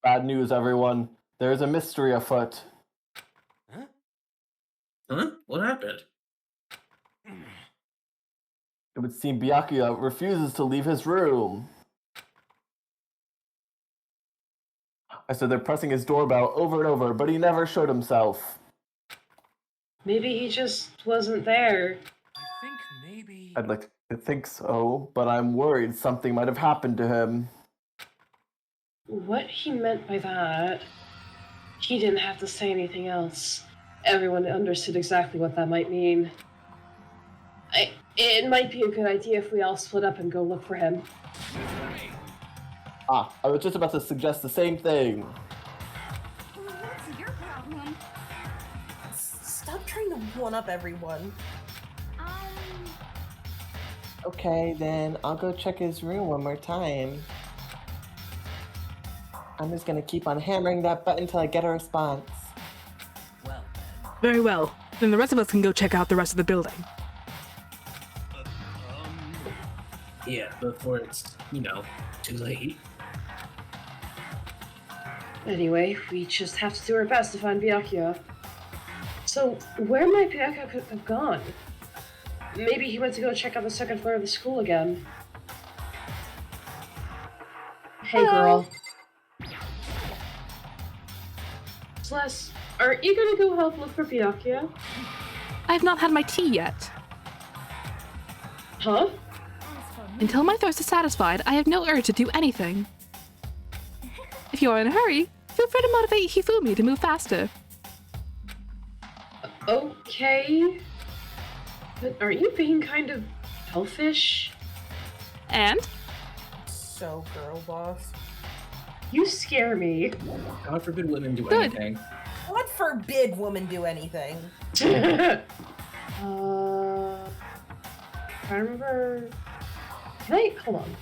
A: Bad news, everyone. There's a mystery afoot.
E: Huh? What happened?
A: It would seem Byakuya refuses to leave his room. I said they're pressing his doorbell over and over, but he never showed himself.
D: maybe he just wasn't there.
I: I think maybe.
A: I'd like to think so, but I'm worried something might have happened to him.
D: What he meant by that, he didn't have to say anything else. Everyone understood exactly what that might mean. It might be a good idea if we all split up and go look for him.
A: Ah, I was just about to suggest the same thing.
G: What's your problem?
F: Stop trying to one-up everyone.
A: Okay, then I'll go check his room one more time. I'm just gonna keep on hammering that button until I get a response.
B: Very well. Then the rest of us can go check out the rest of the building.
E: Yeah, before it's, too late.
D: Anyway, we just have to do our best to find Byakuya. So, where might Byakuya have gone? Maybe he went to go check out the second floor of the school again. Hey, girl. Celeste, aren't you gonna go help look for Byakuya?
B: I have not had my tea yet.
D: Huh?
B: Until my thirst is satisfied, I have no urge to do anything. If you are in a hurry, feel free to motivate Hifumi to move faster.
D: Okay. But aren't you being kind of selfish?
B: And?
F: So, girl boss.
D: You scare me.
E: God forbid women do
B: Good.
E: anything.
F: God forbid women do anything.
D: I remember. Wait, hold on.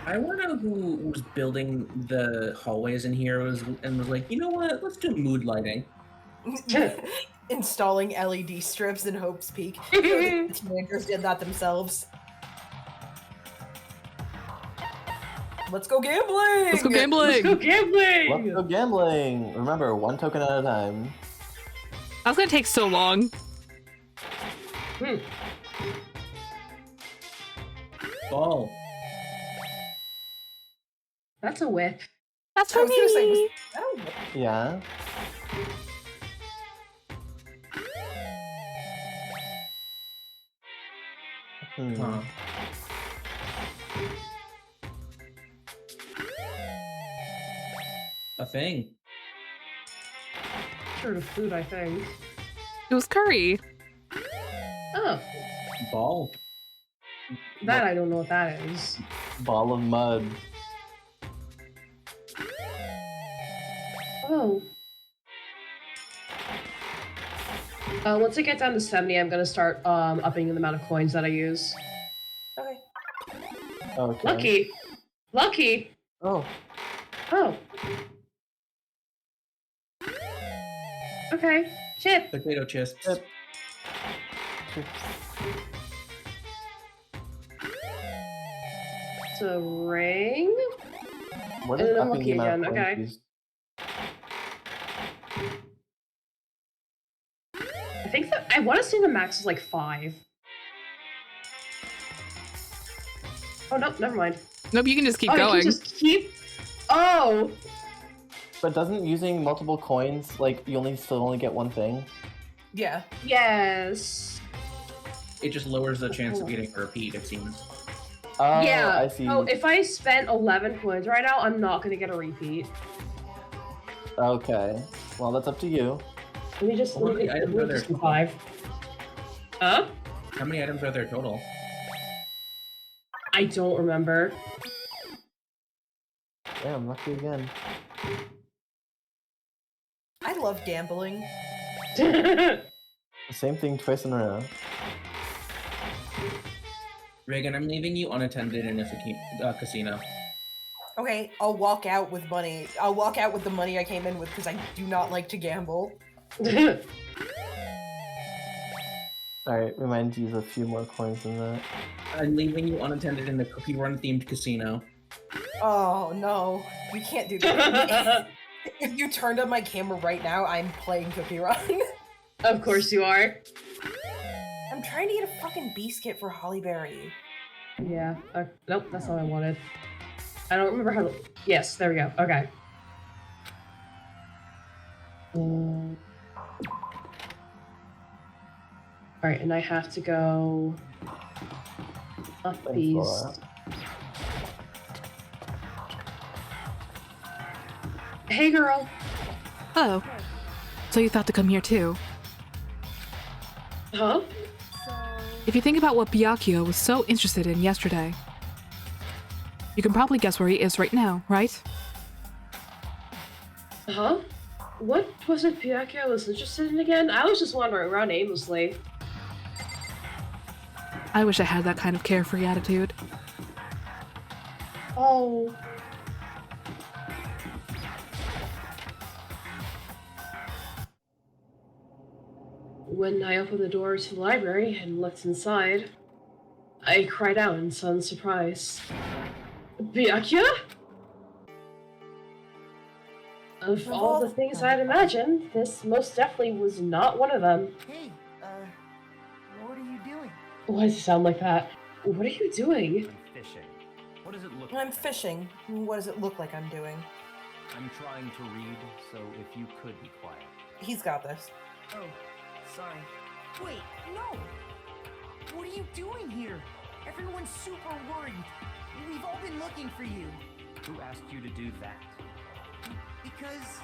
E: I want to know who was building the hallways in here was like, you know what? Let's do mood lighting.
F: Installing LED strips in Hope's Peak. The teenagers did that themselves. Let's go gambling!
B: Let's go gambling!
D: Let's go gambling!
A: Let's go gambling. Remember, 1 token at a time.
B: That's gonna take so long.
E: Ball.
D: That's a whip.
B: That's
F: I
B: for
F: was gonna say,
B: me!
F: was that a whip?
A: Yeah.
E: Huh. A thing.
D: Sort of food, I think.
B: It was curry.
D: Oh,
E: Ball.
D: that I don't know what that is.
A: Ball of mud.
D: Oh. Once I get down to 70, I'm gonna start upping the amount of coins that I use.
F: Okay.
A: Okay.
D: Lucky! Lucky!
A: Oh.
D: Oh. Okay. Chip!
E: Potato chips.
A: Chip.
D: It's a ring?
A: What
D: And
A: is
D: then I'm
A: upping
D: lucky
A: the amount of
D: again,
A: coins
D: okay.
A: used?
D: I think that I want to say the max is like 5. Oh no, never mind.
B: Nope, you can just keep
D: Oh,
B: going.
D: you can just keep. Oh,
A: But doesn't using multiple coins, like, you still only get one thing?
F: Yeah.
D: yes.
E: It just lowers the chance of getting a repeat, it seems.
A: Oh,
D: Yeah.
A: I see.
D: Oh, if I spent 11 coins right now, I'm not gonna get a repeat.
A: Okay. Well, that's up to you.
D: Let me just.
E: How many
D: let me
E: items are there?
D: just do 5. Huh?
E: How many items are there total?
D: I don't remember.
A: Damn, lucky again.
F: I love gambling.
A: Same thing twice in a row.
E: Reagan, I'm leaving you unattended in a casino.
F: Okay, I'll walk out with money. I'll walk out with the money I came in with because I do not like to gamble.
A: Alright, we might use a few more coins than that.
E: I'm leaving you unattended in the Cookie Run themed casino.
F: Oh no, you can't do that. If you turned on my camera right now, I'm playing Cookie Run.
D: Of course you are.
F: I'm trying to get a fucking beast kit for Hollyberry.
D: Yeah. Nope, that's not what I wanted. I don't remember how to... Yes, there we go. Okay. Alright, and I have to go... up
A: Thanks,
D: these...
A: Laura.
D: Hey, girl!
B: Oh. So you thought to come here too.
D: Huh?
B: If you think about what Byakuya was so interested in yesterday, you can probably guess where he is right now, right?
D: Huh? What was it Byakuya was interested in again? I was just wandering around aimlessly.
B: I wish I had that kind of carefree attitude.
D: Oh... When I opened the door to the library and looked inside, I cried out in sudden surprise. Byakuya? Of all the things I'd imagined, this most definitely was not one of them.
I: Hey, what are you doing?
D: Why does it sound like that? What are you doing?
I: I'm fishing. What does it look
F: I'm fishing. What does it look like I'm doing?
I: I'm trying to read, so if you could be quiet.
F: He's got this.
I: Oh, sorry. Wait, no!
K: What are you doing here? Everyone's super worried. We've all been looking for you.
I: Who asked you to do that?
K: Because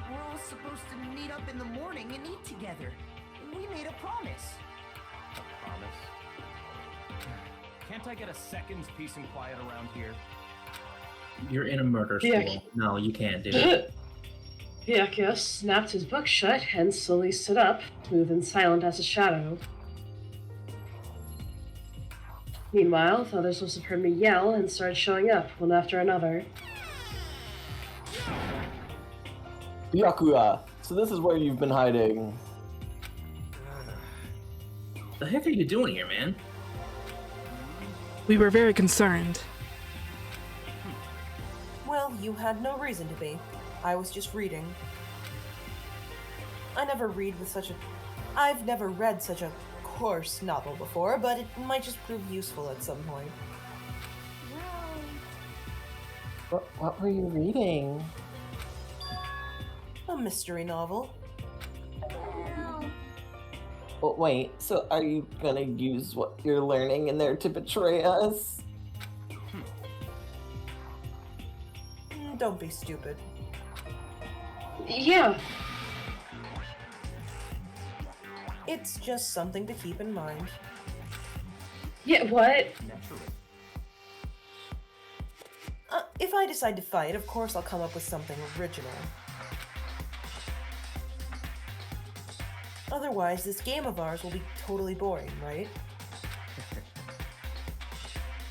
K: we're all supposed to meet up in the morning and eat together. We made a promise.
I: A promise? Can't I get a second's peace and quiet around here?
E: You're in a murder school.
D: Yeah.
E: No, you can't do it.
D: Byakuya snapped his book shut and slowly stood up, smooth and silent as a shadow. Meanwhile, the others must have heard me yell and started showing up, one after another.
A: Byakuya, so this is where you've been hiding.
E: The heck are you doing here, man?
B: We were very concerned.
F: Well, you had no reason to be. I was just reading. I've never read such a coarse novel before, but it might just prove useful at some point.
A: What were you reading?
F: A mystery novel.
A: Well, wait, so are you gonna use what you're learning in there to betray us?
F: Don't be stupid.
D: Yeah.
F: It's just something to keep in mind.
D: Yeah, what?
I: Naturally.
F: If I decide to fight, of course I'll come up with something original. Otherwise, this game of ours will be totally boring, right?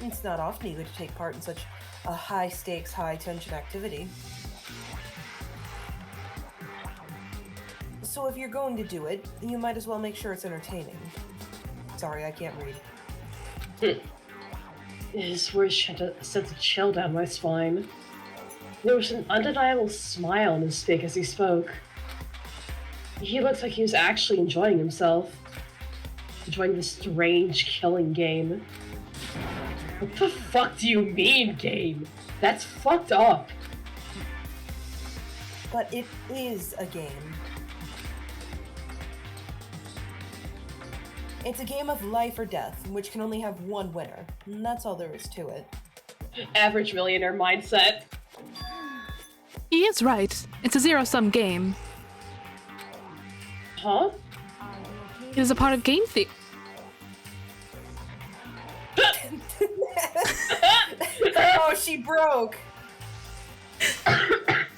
F: It's not often you get to take part in such a high-stakes, high-tension activity. So if you're going to do it, you might as well make sure it's entertaining. Sorry, I can't read.
D: His words sent a chill down my spine. There was an undeniable smile on his face as he spoke. He looked like he was actually enjoying himself. Enjoying this strange killing game. What the fuck do you mean, game? That's fucked up.
F: But it is a game. It's a game of life or death, which can only have one winner. And that's all there is to it.
D: Average millionaire mindset.
B: He is right. It's a zero-sum game.
D: Huh?
B: It is a part of game theory.
F: Oh, she broke!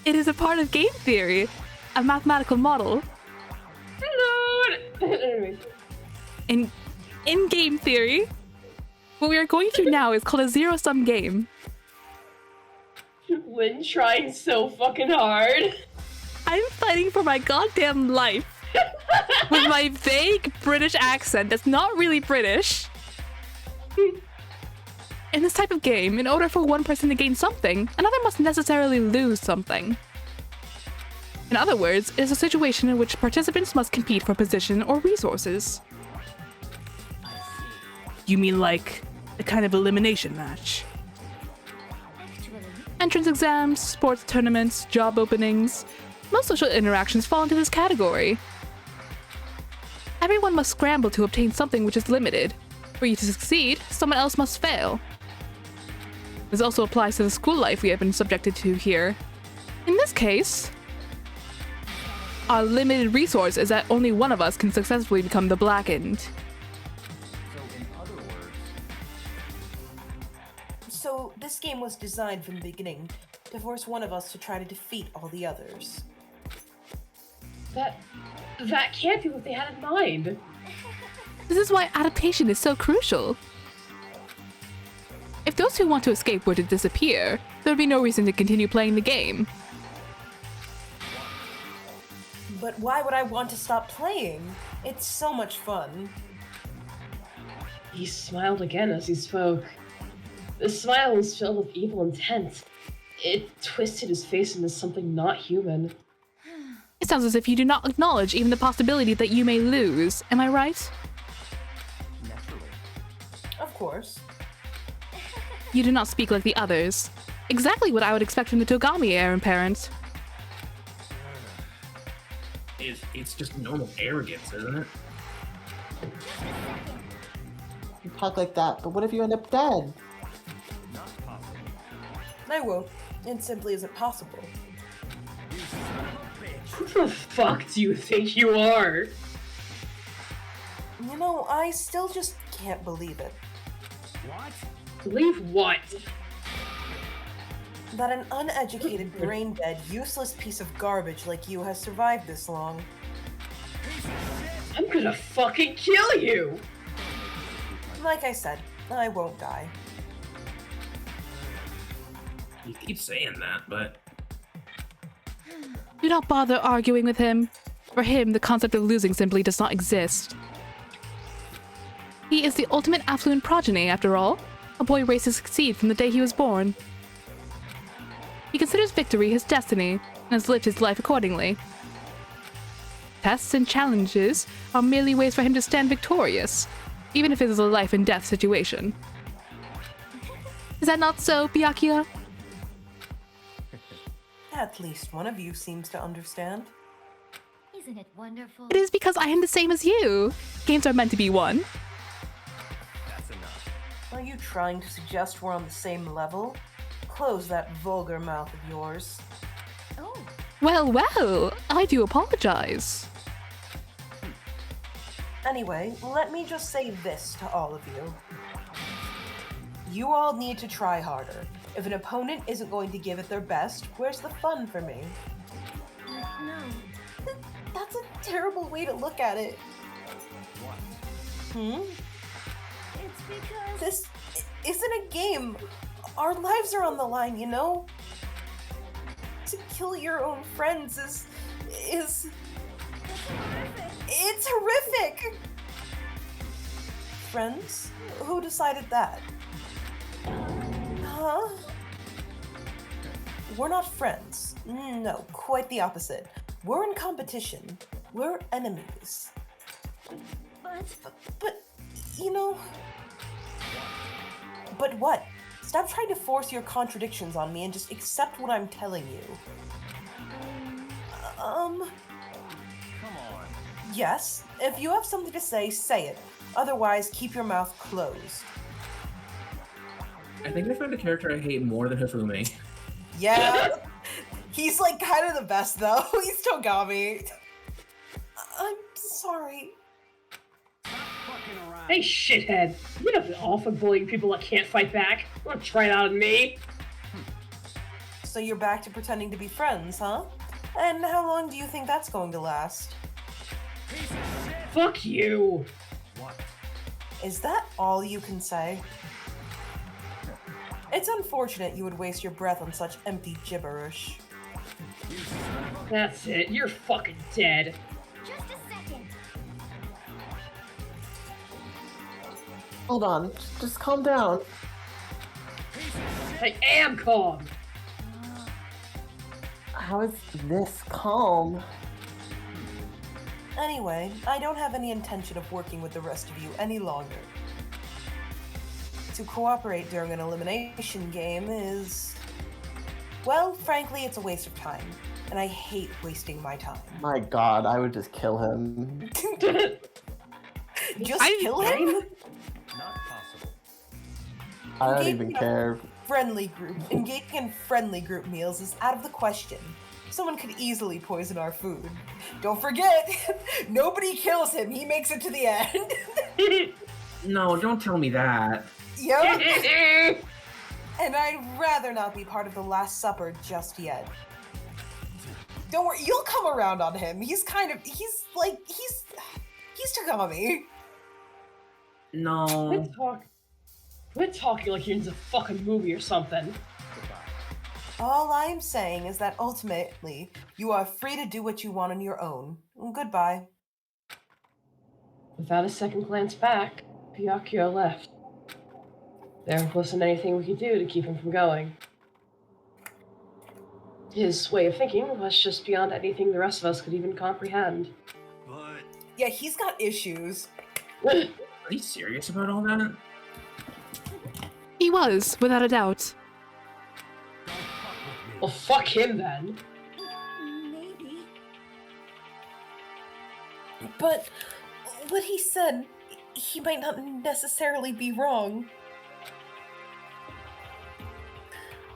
B: It is a part of game theory, a mathematical model.
D: Anyway.
B: In game theory, what we are going through now is called a zero-sum game.
D: Lynn trying so fucking hard.
B: I'm fighting for my goddamn life with my vague British accent that's not really British. In this type of game, in order for one person to gain something, another must necessarily lose something. In other words, it is a situation in which participants must compete for position or resources. You mean like a kind of elimination match? Entrance exams, sports tournaments, job openings, most social interactions fall into this category. Everyone must scramble to obtain something which is limited. For you to succeed, someone else must fail. This also applies to the school life we have been subjected to here. In this case, our limited resource is that only one of us can successfully become the Blackened.
I: So, in other words,
F: So, this game was designed from the beginning to force one of us to try to defeat all the others.
D: That can't be what they had in mind.
B: This is why adaptation is so crucial. If those who want to escape were to disappear, there would be no reason to continue playing the game.
F: But why would I want to stop playing? It's so much fun.
D: He smiled again as he spoke. The smile was filled with evil intent. It twisted his face into something not human.
B: It sounds as if you do not acknowledge even the possibility that you may lose. Am I right?
I: naturally.
F: Of course.
B: You do not speak like the others. Exactly what I would expect from the Togami heir apparent.
E: It's just normal arrogance, isn't it?
A: talk like that, but what if you end up dead?
F: I won't. It simply isn't possible.
D: Who the fuck do you think you are?
F: You know, I still just can't believe it.
D: Believe what?
F: That an uneducated, brain-dead, useless piece of garbage like you has survived this long.
D: I'm gonna fucking kill you!
F: Like I said, I won't die.
E: You keep saying that, but
B: Do not bother arguing with him. For him, the concept of losing simply does not exist. He is the ultimate affluent progeny, after all. A boy raised to succeed from the day he was born. He considers victory his destiny, and has lived his life accordingly. Tests and challenges are merely ways for him to stand victorious, even if it is a life and death situation. Is that not so, Byakuya?
F: At least one of you seems to understand.
G: Isn't it wonderful?
B: It is because I am the same as you. Games are meant to be won.
F: Are you trying to suggest we're on the same level? Close that vulgar mouth of yours.
G: Oh,
B: Well, well, I do apologize.
F: Anyway, let me just say this to all of you. You all need to try harder. If an opponent isn't going to give it their best, where's the fun for me?
G: no.
F: That's a terrible way to look at it.
G: It's because...
F: This isn't a game. Our lives are on the line, you know? To kill your own friends is... It's horrific! Friends? Who decided that? Huh? We're not friends. No, quite the opposite. We're in competition. We're enemies. But, you know... But what? Stop trying to force your contradictions on me and just accept what I'm telling you.
I: Come on.
F: Yes, if you have something to say, say it. Otherwise, keep your mouth closed.
E: I think I found a character I hate more than Hifumi.
F: Yeah, he's like kind of the best though. He's Togami. I'm sorry.
D: Hey, shithead. You have been awful bullying people that can't fight back. Wanna try it out on me?
F: So you're back to pretending to be friends, huh? And how long do you think that's going to last?
D: Fuck you!
F: Is that all you can say? It's unfortunate you would waste your breath on such empty gibberish.
D: That's it, you're fucking dead.
G: Just a second.
A: Hold on, just calm down.
D: I am calm!
A: How is this calm?
F: Anyway, I don't have any intention of working with the rest of you any longer. To cooperate during an elimination game is... Well, frankly, it's a waste of time. And I hate wasting my time.
A: My god, I would just kill him.
F: Just kill him?
I: Not possible.
A: I don't
F: Engaging
A: even
F: in a
A: care.
F: Engaging in friendly group meals is out of the question. Someone could easily poison our food. Don't forget, nobody kills him. He makes it to the end.
E: No, don't tell me that.
F: Yep. And I'd rather not be part of the Last Supper just yet. Don't worry, you'll come around on him. He's Tagami.
E: No.
D: Quit talking like you're in a fucking movie or something.
F: All I'm saying is that ultimately, you are free to do what you want on your own. Goodbye.
D: Without a second glance back, Byakuya left. There wasn't anything we could do to keep him from going. His way of thinking was just beyond anything the rest of us could even comprehend.
I: But
F: Yeah, he's got issues.
E: Are you serious about all that?
B: He was, without a doubt.
D: Well, fuck him then.
G: Maybe.
F: But what he said, he might not necessarily be wrong.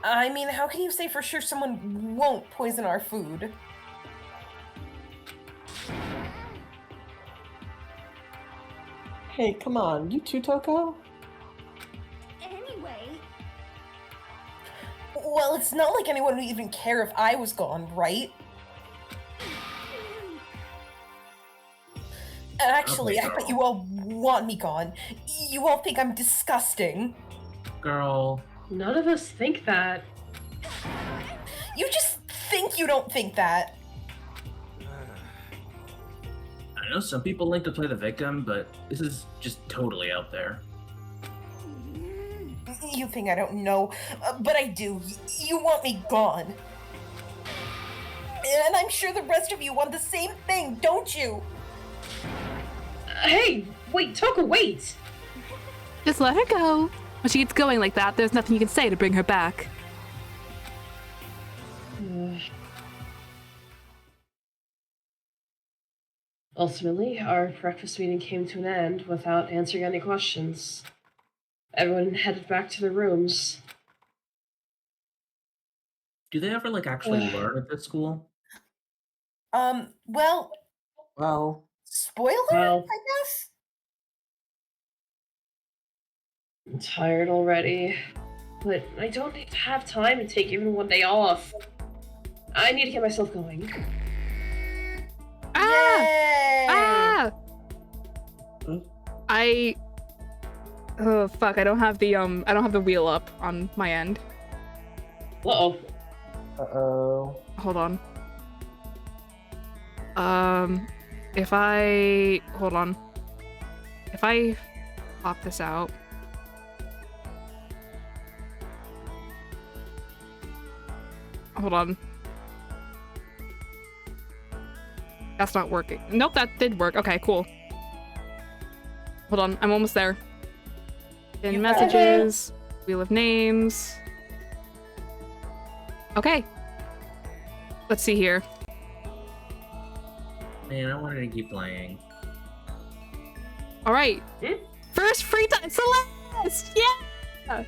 F: I mean, how can you say for sure someone won't poison our food?
A: Hey, come on, you too, Toko?
G: Anyway,
F: Well, it's not like anyone would even care if I was gone, right? Actually, I bet you all want me gone. You all think I'm disgusting.
E: Girl.
D: None of us think that.
F: You just think you don't think that.
E: I know some people like to play the victim, but this is just totally out there.
F: You think I don't know, but I do. You want me gone. And I'm sure the rest of you want the same thing, don't you?
D: Hey, wait, Toko, wait!
B: Just let her go. When she gets going like that, there's nothing you can say to bring her back.
D: Ultimately, our breakfast meeting came to an end without answering any questions. Everyone headed back to their rooms.
E: Do they ever, like, actually learn at this school?
F: Well, spoiler,
D: Well,
F: I guess?
D: I'm tired already, but I don't have time to take even one day off. I need to get myself going.
F: Yay!
B: Ah! Oh fuck! I don't have the wheel up on my end.
D: Uh-oh.
A: Uh-oh.
B: Hold on. If I hold on. If I pop this out. Hold on. That's not working. Nope, that did work. Okay, cool. Hold on, I'm almost there. In messages, wheel of names. Okay. Let's see here.
E: Man, I wanted to keep playing.
B: All right. First free time, Celeste! Yeah!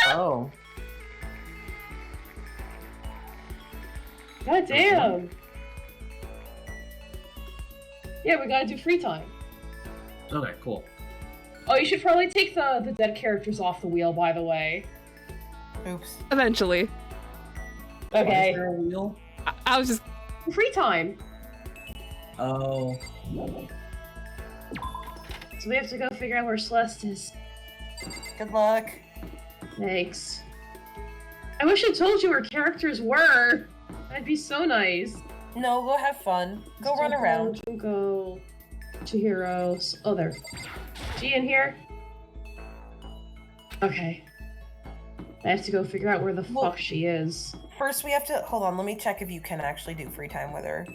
A: Oh.
D: God damn! Yeah, we gotta do free time.
E: Okay, cool.
D: Oh, you should probably take the dead characters off the wheel, by the way.
F: Oops.
B: Eventually.
D: Okay.
E: Is there a wheel?
B: I was just...
D: Free time!
E: Oh.
D: So we have to go figure out where Celeste is.
F: Good luck.
D: Thanks. I wish I told you where characters were! That'd be so nice.
F: No, go have fun. Go run around.
D: Junko, Chihiro's. Oh, there. She in here? Okay. I have to go figure out where the fuck she is.
F: First, we have to... Hold on, let me check if you can actually do free time with her.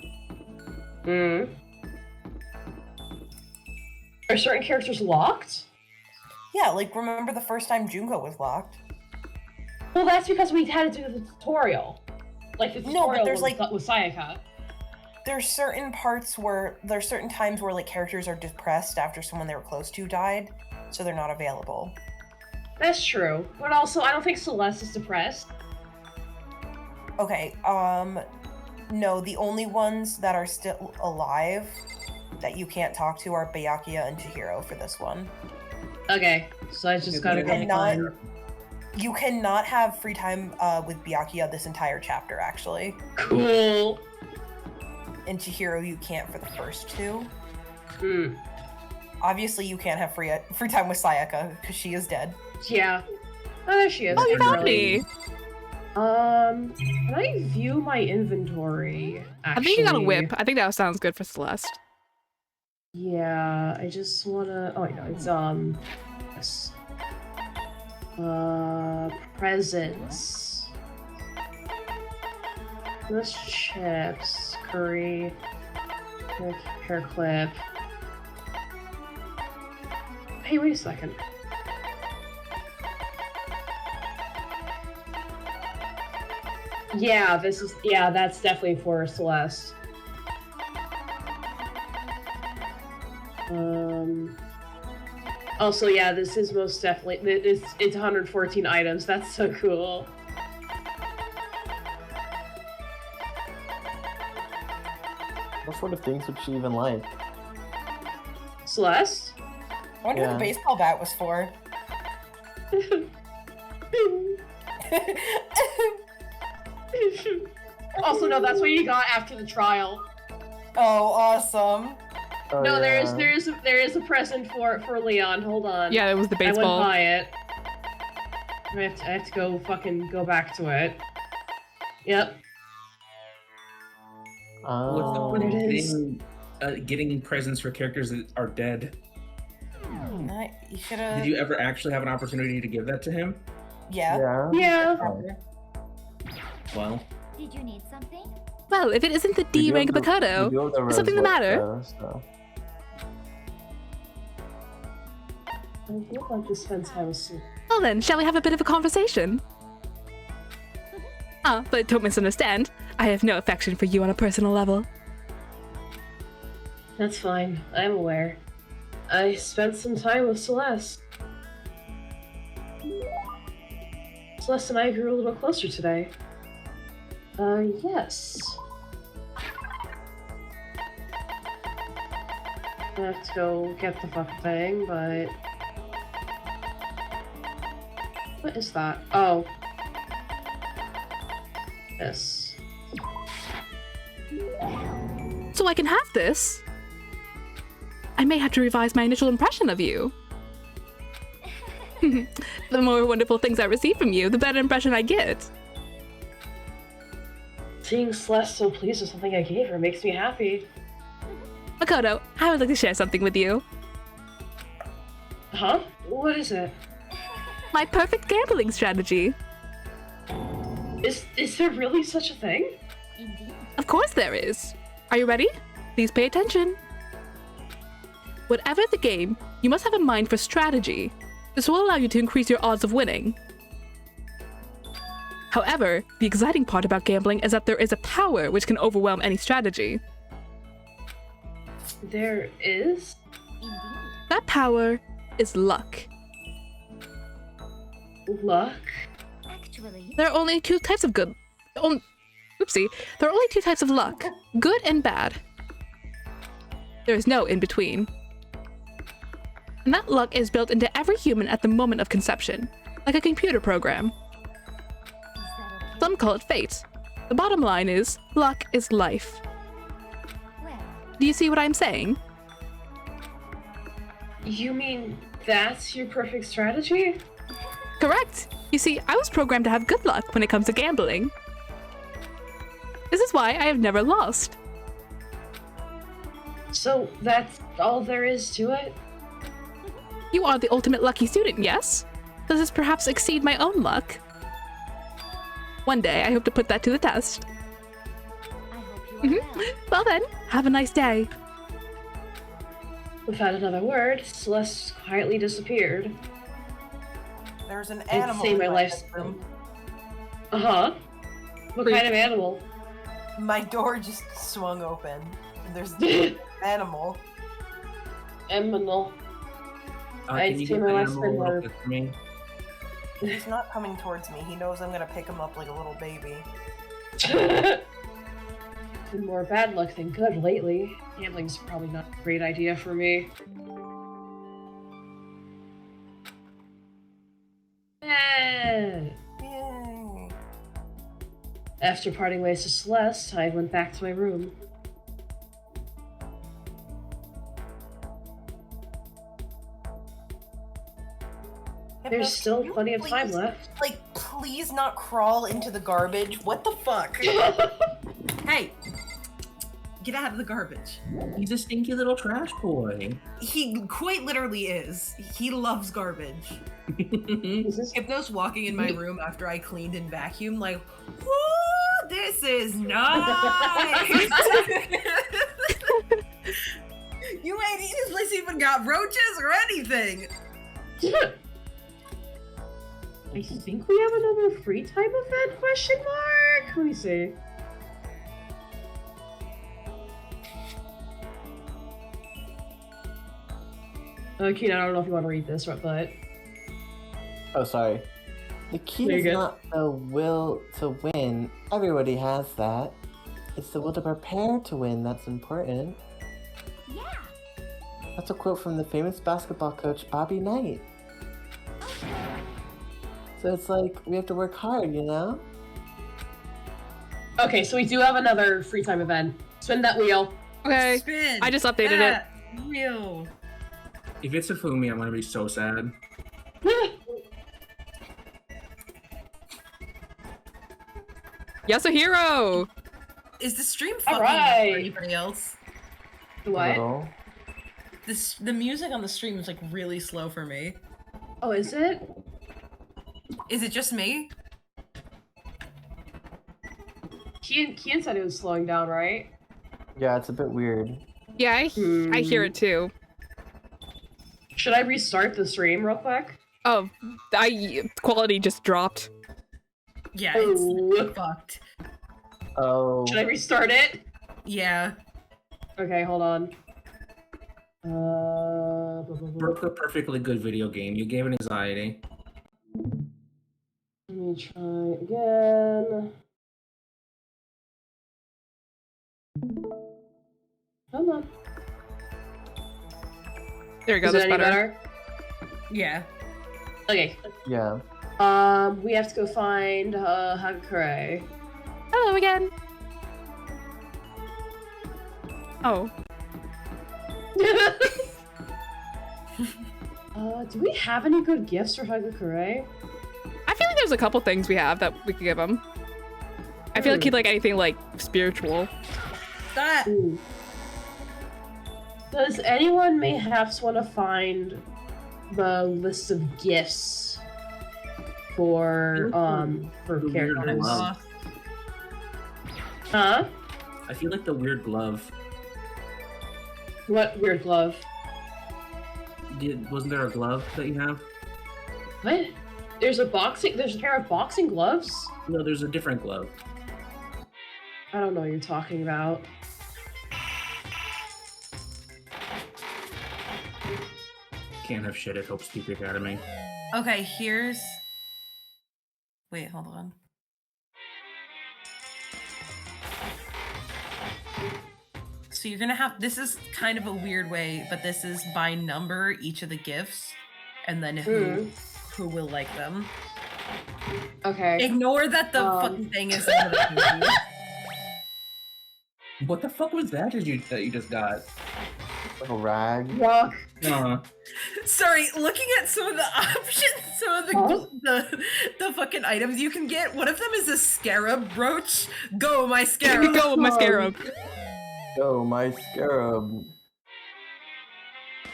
D: Are certain characters locked?
F: Yeah, like, remember the first time Junko was locked?
D: Well, that's because we had to do the tutorial. Like, the tutorial
F: No, but there's,
D: was with Sayaka.
F: There's certain parts where... There's certain times where, like, characters are depressed after someone they were close to died, so they're not available.
D: That's true. But also, I don't think Celeste is depressed.
F: Okay, no, the only ones that are still alive that you can't talk to are Byakuya and Chihiro for this one.
D: Okay, so I just gotta go.
F: You cannot have free time with Byakuya this entire chapter, actually.
D: Cool.
F: And Chihiro, you can't for the first two. Obviously, you can't have free time with Sayaka because she is dead.
D: Yeah. Oh, there she is.
B: Oh, you found me!
D: Can I view my inventory, actually?
B: I think you got a whip. I think that sounds good for Celeste.
D: Yeah, I just wanna... Oh, wait, no, it's, yes. Presents. This chips, curry, hair clip. Hey, wait a second. Yeah, that's definitely for Celeste. Also, yeah, this is most definitely it's 114 items. That's so cool.
A: What sort of things would she even like?
D: Celeste?
F: I wonder what
A: Yeah.
F: the baseball bat was for.
D: Also, no, that's what you got after the trial.
F: Oh, awesome.
A: Oh,
D: No,
A: yeah.
D: there is a present for Leon. Hold on.
B: Yeah, it was the
D: I
B: baseball.
D: went by it. I have to go back to it. Yep.
E: What's the
A: Oh.
E: point of
D: There it is.
E: getting presents for characters that are dead?
F: You should have.
E: Did you ever actually have an opportunity to give that to him?
F: Yeah.
A: Yeah.
D: Yeah.
E: Well,
G: Did you need something?
B: Well, if it isn't the D rank Mikado, is something the matter?
D: I would like to spend time with Sue.
B: Well then, shall we have a bit of a conversation? Ah, but don't misunderstand. I have no affection for you on a personal level.
D: That's fine. I'm aware. I spent some time with Celeste. Celeste and I grew a little closer today. Yes. I have to go get the fucking thing, but... What is that? Oh. This.
B: So I can have this? I may have to revise my initial impression of you. The more wonderful things I receive from you, the better impression I get.
D: Seeing Celeste so pleased with something I gave her makes me happy.
B: Makoto, I would like to share something with you.
D: Huh? What is it?
B: My perfect gambling strategy.
D: Is there really such a thing?
G: Indeed.
B: Of course there is. Are you ready? Please pay attention. Whatever the game, you must have a mind for strategy. This will allow you to increase your odds of winning. However, the exciting part about gambling is that there is a power which can overwhelm any strategy.
D: There is?
G: Indeed.
B: That power is luck.
D: Luck?
G: Actually,
B: There are only two types of good. Oopsie. There are only two types of luck: good and bad. There is no in between. And that luck is built into every human at the moment of conception, like a computer program.
G: is that okay?
B: Some call it fate. The bottom line is, luck is life.
G: Well,
B: Do you see what I'm saying?
D: You mean that's your perfect strategy?
B: Correct. You see, I was programmed to have good luck when it comes to gambling. This is why I have never lost.
D: So that's all there is to it?
B: You are the ultimate lucky student, yes? Does this perhaps exceed my own luck? One day, I hope to put that to the test.
G: I hope you are well.
B: Well then, have a nice day.
D: Without another word, Celeste quietly disappeared.
F: There's an
D: I'd
F: animal
D: say
F: in
D: my
F: my
D: life's...
F: bedroom.
D: Uh-huh. What kind of animal?
F: My door just swung open. And there's an animal.
D: Aminal. I'd
E: can you
D: say
E: get
D: my
E: the
D: life's
E: animal a
D: been
E: little
D: more...
E: bit for me?
F: He's not coming towards me. He knows I'm gonna pick him up like a little baby.
D: Been more bad luck than good lately. Gambling's probably not a great idea for me.
F: Yay!
D: After parting ways with Celeste, I went back to my room. There's still
F: Can you
D: plenty of time
F: please,
D: left.
F: Like, please not crawl into the garbage. What the fuck?
C: Hey, get out of the garbage.
E: He's a stinky little trash boy.
C: He quite literally is. He loves garbage.
D: Is this
C: Hypno's walking in my room after I cleaned and vacuumed, like, whoo, this is nice. You ain't this place even got roaches or anything.
D: I think we have another free time event, question mark? Let me see. Keenan, I don't know if you want to read this, but...
A: Oh, sorry. The key
D: There you
A: is
D: go.
A: not the will to win. Everybody has that. It's the will to prepare to win that's important.
G: Yeah.
A: That's a quote from the famous basketball coach Bobby Knight. So it's like, we have to work hard, you know?
D: Okay, so we do have another free time event. Spin that wheel.
B: Okay.
C: Spin
B: I just updated it.
C: that wheel.
E: If it's a Fumi, I'm gonna be so sad.
B: Yasuhiro!
C: Is the stream fucking
D: Alright.
C: for anybody else?
D: What?
A: Little.
C: The music on the stream is like really slow for me.
D: Oh, is it?
C: Is it just me?
D: Kian said it was slowing down, right?
A: Yeah, it's a bit weird.
B: Yeah, I hear it too.
D: Should I restart the stream real quick?
B: Oh, quality just dropped.
C: Yeah,
D: Oh.
C: it's fucked.
A: Oh.
D: Should I restart it?
C: Yeah.
D: Okay, hold on. Blah, blah, blah.
E: Broke a perfectly good video game. You gave it anxiety.
D: Let me try again. Come on.
B: There we go,
D: Is
B: that's
D: it any
B: better.
C: Yeah.
D: Okay.
A: Yeah.
D: We have to go find Hagakure.
B: Hello again. Oh.
D: Do we have any good gifts for Hagakure?
B: I feel like there's a couple things we have that we could give him. I feel like he'd like anything like spiritual.
C: That.
D: Ooh. Does anyone mayhaps want to find the list of gifts for characters?
E: glove.
D: Huh?
E: I feel like the weird glove.
D: What weird glove?
E: Wasn't there a glove that you have?
D: What? There's a pair of boxing gloves?
E: No, there's a different glove.
D: I don't know what you're talking about.
E: Can't have shit at Hope's Peak Academy.
C: Okay, here's. Wait, hold on. So you're gonna have. This is kind of a weird way, but this is by number each of the gifts, and then who will like them.
D: Okay.
C: Ignore that the fucking thing is.
E: What the fuck was that that you just got?
A: Like a rag.
D: Rock.
C: Sorry, looking at some of the options, some of the fucking items you can get. One of them is a scarab brooch. Go, my scarab.
B: Go, my scarab.
A: Go, my scarab.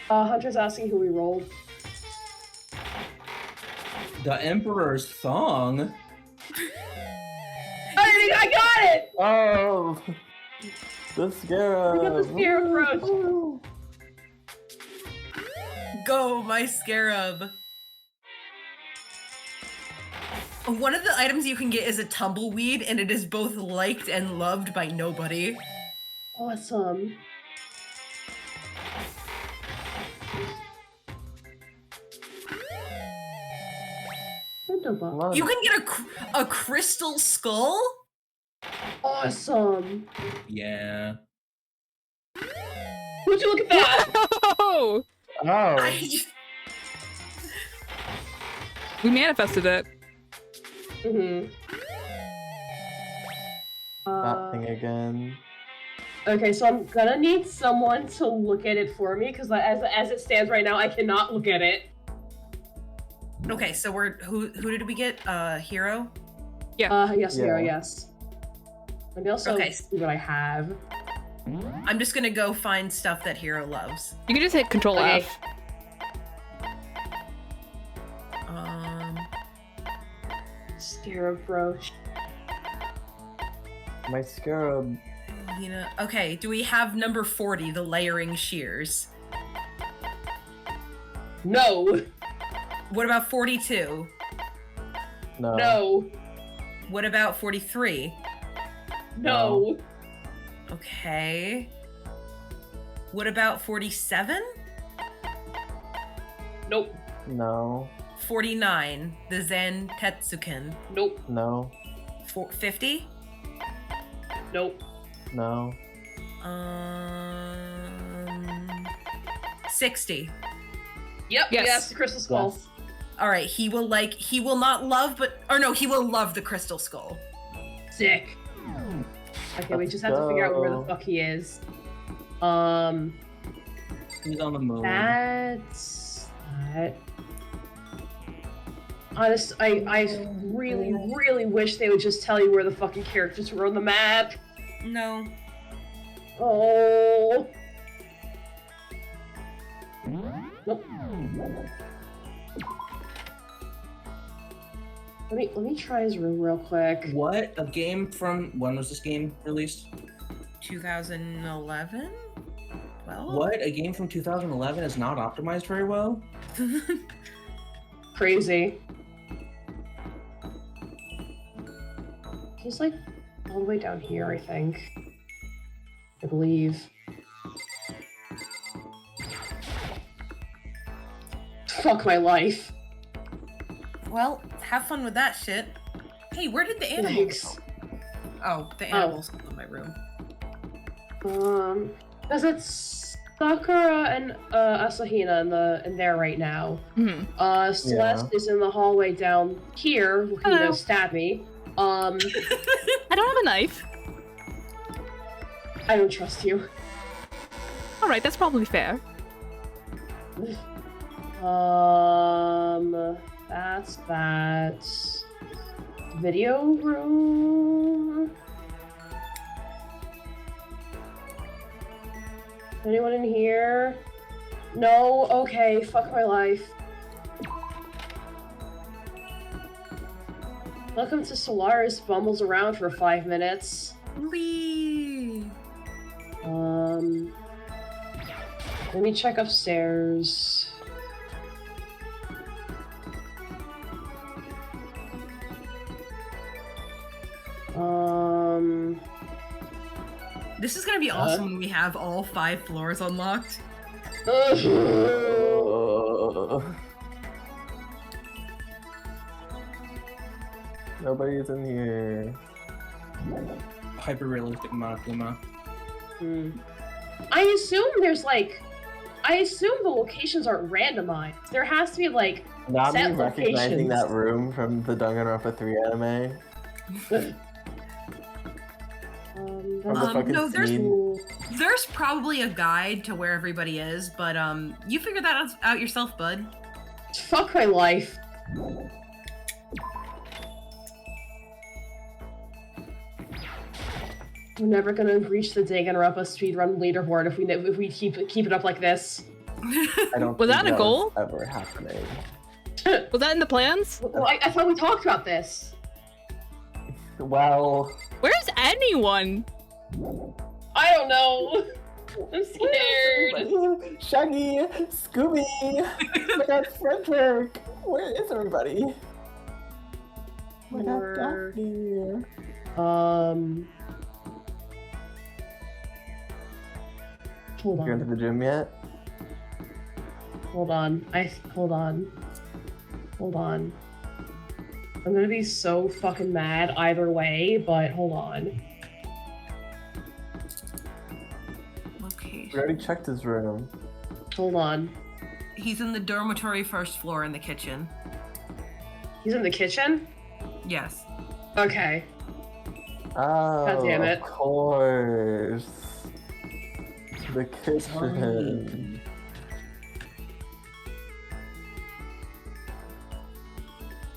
D: Hunter's asking who we rolled.
E: The Emperor's Thong?
D: I got it!
A: Oh! The scarab!
D: I got the scarab brooch.
C: Go, my scarab. One of the items you can get is a tumbleweed, and it is both liked and loved by nobody.
D: Awesome.
C: You can get a crystal skull?
D: Awesome.
E: Yeah.
D: Would you look at that?
B: Oh!
A: Oh!
B: We manifested it.
A: That thing again.
D: Okay, so I'm gonna need someone to look at it for me, because as it stands right now, I cannot look at it.
C: Okay, so who did we get? Hero?
B: Yeah.
D: Yes,
A: Yeah.
D: Hero, yes. Let me also
C: Okay.
D: see what I have.
C: I'm just gonna go find stuff that Hero loves.
B: You can just hit Control
D: Okay.
B: F.
D: Scarab brooch.
A: My scarab.
C: Okay, do we have number 40, the layering shears?
D: No.
C: What about 42?
A: No.
D: No.
C: What about 43?
D: No.
C: Okay. What about 47?
D: Nope.
A: No.
C: 49, the Zen Tetsuken.
D: Nope.
A: No.
C: 50?
D: Nope.
A: No.
C: 60.
D: Yep.
B: Yes.
D: Yes. The crystal skull.
A: Yes.
C: All right, he will not love, he will love the crystal skull.
D: Sick. Okay, we
A: Let's
D: just have to figure out where the
A: go.
D: fuck he is.
E: He's on the moon.
D: That's that. Honest, I really, really wish they would just tell you where the fucking characters were on the map.
C: No.
D: Oh. Nope. Let me try his room real quick.
E: What? A game from when was this game released?
C: 2011? 12?
E: What? A game from 2011 is not optimized very well?
D: Crazy. He's like all the way down here, I think. I believe. Fuck my life.
C: Well, have fun with that shit. Hey, where did the animals
D: Thanks.
C: go? Oh, the animals in my room.
D: Because it's Sakura and Asahina in there right now.
B: Hmm.
D: Celeste is in the hallway down here, looking
B: Hello.
D: to stab me.
B: I don't have a knife.
D: I don't trust you.
B: Alright, that's probably fair.
D: That's that. Video room. Anyone in here? No? Okay, fuck my life. Welcome to Solaris bumbles around for 5 minutes.
C: Whee!
D: Let me check upstairs.
C: This is gonna be awesome when we have all 5 floors unlocked.
A: Nobody's in here.
E: Hyper realistic Monokuma.
D: I assume the locations aren't randomized. There has to be like
A: Not me
D: set
A: recognizing
D: locations.
A: that room from the Danganronpa 3 anime. From the fucking
C: no,
A: scene.
C: there's probably a guide to where everybody is, but you figure that out yourself, bud.
D: Fuck my life. We're never gonna reach the Danganronpa speedrun leaderboard if we keep it up like this.
A: I don't
B: Was
A: think
B: that a goal?
A: was ever happening.
B: Was that in the plans?
D: Well, I thought we talked about this.
A: Well,
B: Where's anyone?
D: I don't know. I'm scared.
A: Shaggy, Scooby, my God, Frederick. Where is everybody? My God,
D: Or-
A: Daphne.
D: Hold
A: You went to
D: on.
A: the gym yet?
D: Hold on. Hold on. I'm gonna be so fucking mad either way, but hold on.
C: Okay.
A: We already checked his room.
D: Hold on.
C: He's in the dormitory first floor in the kitchen.
D: He's in the kitchen?
C: Yes.
D: Okay.
A: Oh,
D: God damn it.
A: of course. The kitchen.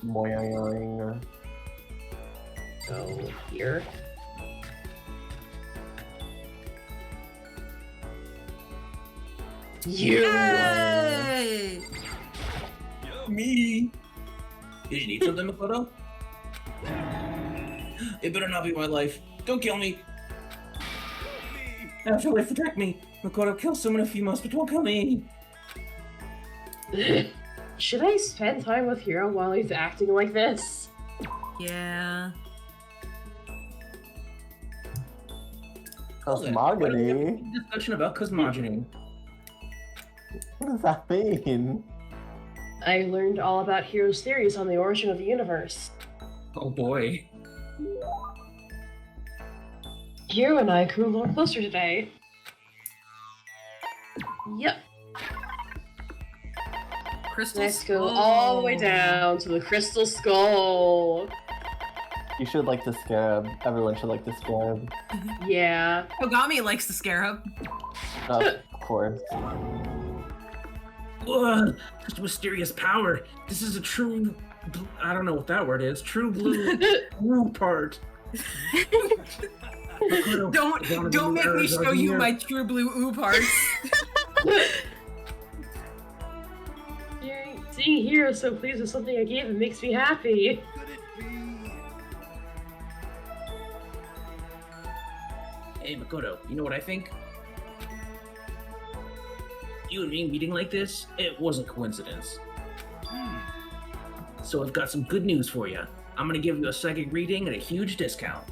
A: Boing.
D: Go here. You!
C: Yay!
E: Me! Did you need something, Makoto? It better not be my life. Don't kill me! Afterlife, protect me! Makoto, kill someone if you must, but don't kill me!
D: Should I spend time with Hiro while he's acting like this?
C: Yeah.
A: Cosmogony?
E: Discussion about cosmogony.
A: What does that mean?
D: I learned all about Hero's theories on the origin of the universe.
E: Oh boy.
D: Hero and I grew a little closer today. Yep.
C: Crystal
D: Let's go
C: Skull.
D: all the way down to the Crystal Skull.
A: You should like the scarab. Everyone should like the scarab.
D: Yeah.
C: Kogami likes the scarab.
A: Of course.
E: Ugh, such mysterious power. This is a true... I don't know what that word is. True blue part.
C: Don't make me show you my true blue oo parts.
D: Seeing Hero so pleased with something I gave him makes me happy.
E: Hey, Makoto, you know what I think? You and me meeting like this, it wasn't coincidence. So I've got some good news for you. I'm gonna give you a psychic reading at a huge discount.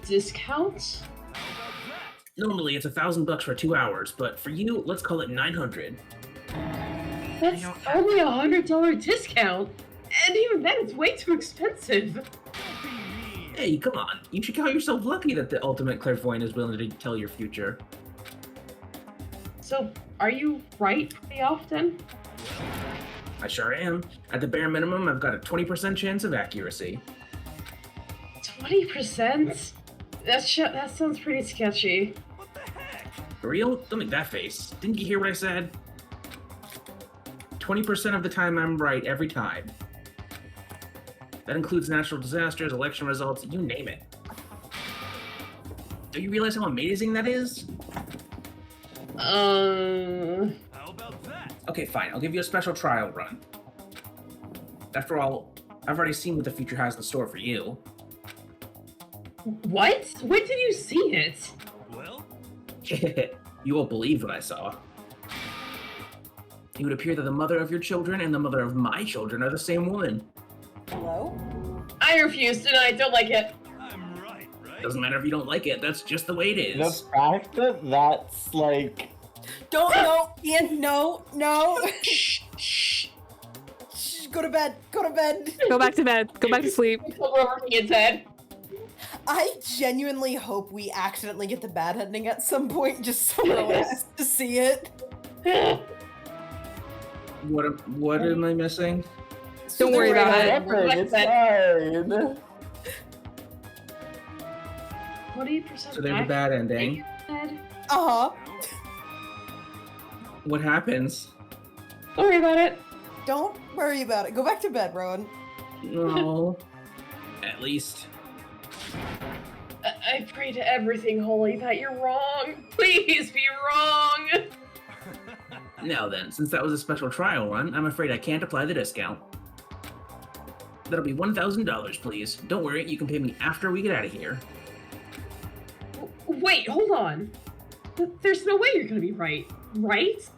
D: Discount?
E: Normally it's $1,000 for 2 hours, but for you, let's call it 900.
D: That's only $100 discount, and even then, it's way too expensive.
E: Hey, come on. You should count yourself lucky that the ultimate clairvoyant is willing to tell your future.
D: So, are you right pretty often?
E: I sure am. At the bare minimum, I've got a 20% chance of accuracy.
D: 20%? That sounds pretty sketchy.
E: For real? Don't make that face. Didn't you hear what I said? 20% of the time I'm right every time. That includes natural disasters, election results, you name it. Do you realize how amazing that is?
I: How about that?
E: Okay, fine. I'll give you a special trial run. After all, I've already seen what the future has in store for you.
D: What? When did you see it?
I: Well,
E: You won't believe what I saw. It would appear that the mother of your children and the mother of my children are the same woman.
F: Hello?
D: I refuse to, and I don't like it.
I: I'm right, right?
E: Doesn't matter if you don't like it, that's just the way it
A: The
E: is.
A: fact that that's like
F: No, Ian, no. Shh. Go to bed.
J: Go back to bed. Go back to sleep.
D: We're working its head.
F: I genuinely hope we accidentally get the bad ending at some point, just so no one has to see it.
E: What am I missing?
J: Don't worry about it.
A: Whatever, it's fine.
D: 20%
E: So there's a bad ending.
F: Uh-huh.
E: What happens?
D: Don't worry about it.
F: Don't worry about it. Go back to bed, Rowan.
E: No. At least.
D: I pray to everything holy that you're wrong. Please be wrong.
E: Now then, since that was a special trial run, I'm afraid I can't apply the discount. That'll be $1,000, please. Don't worry, you can pay me after we get out of here.
D: Wait, hold on. There's no way you're gonna be right, right?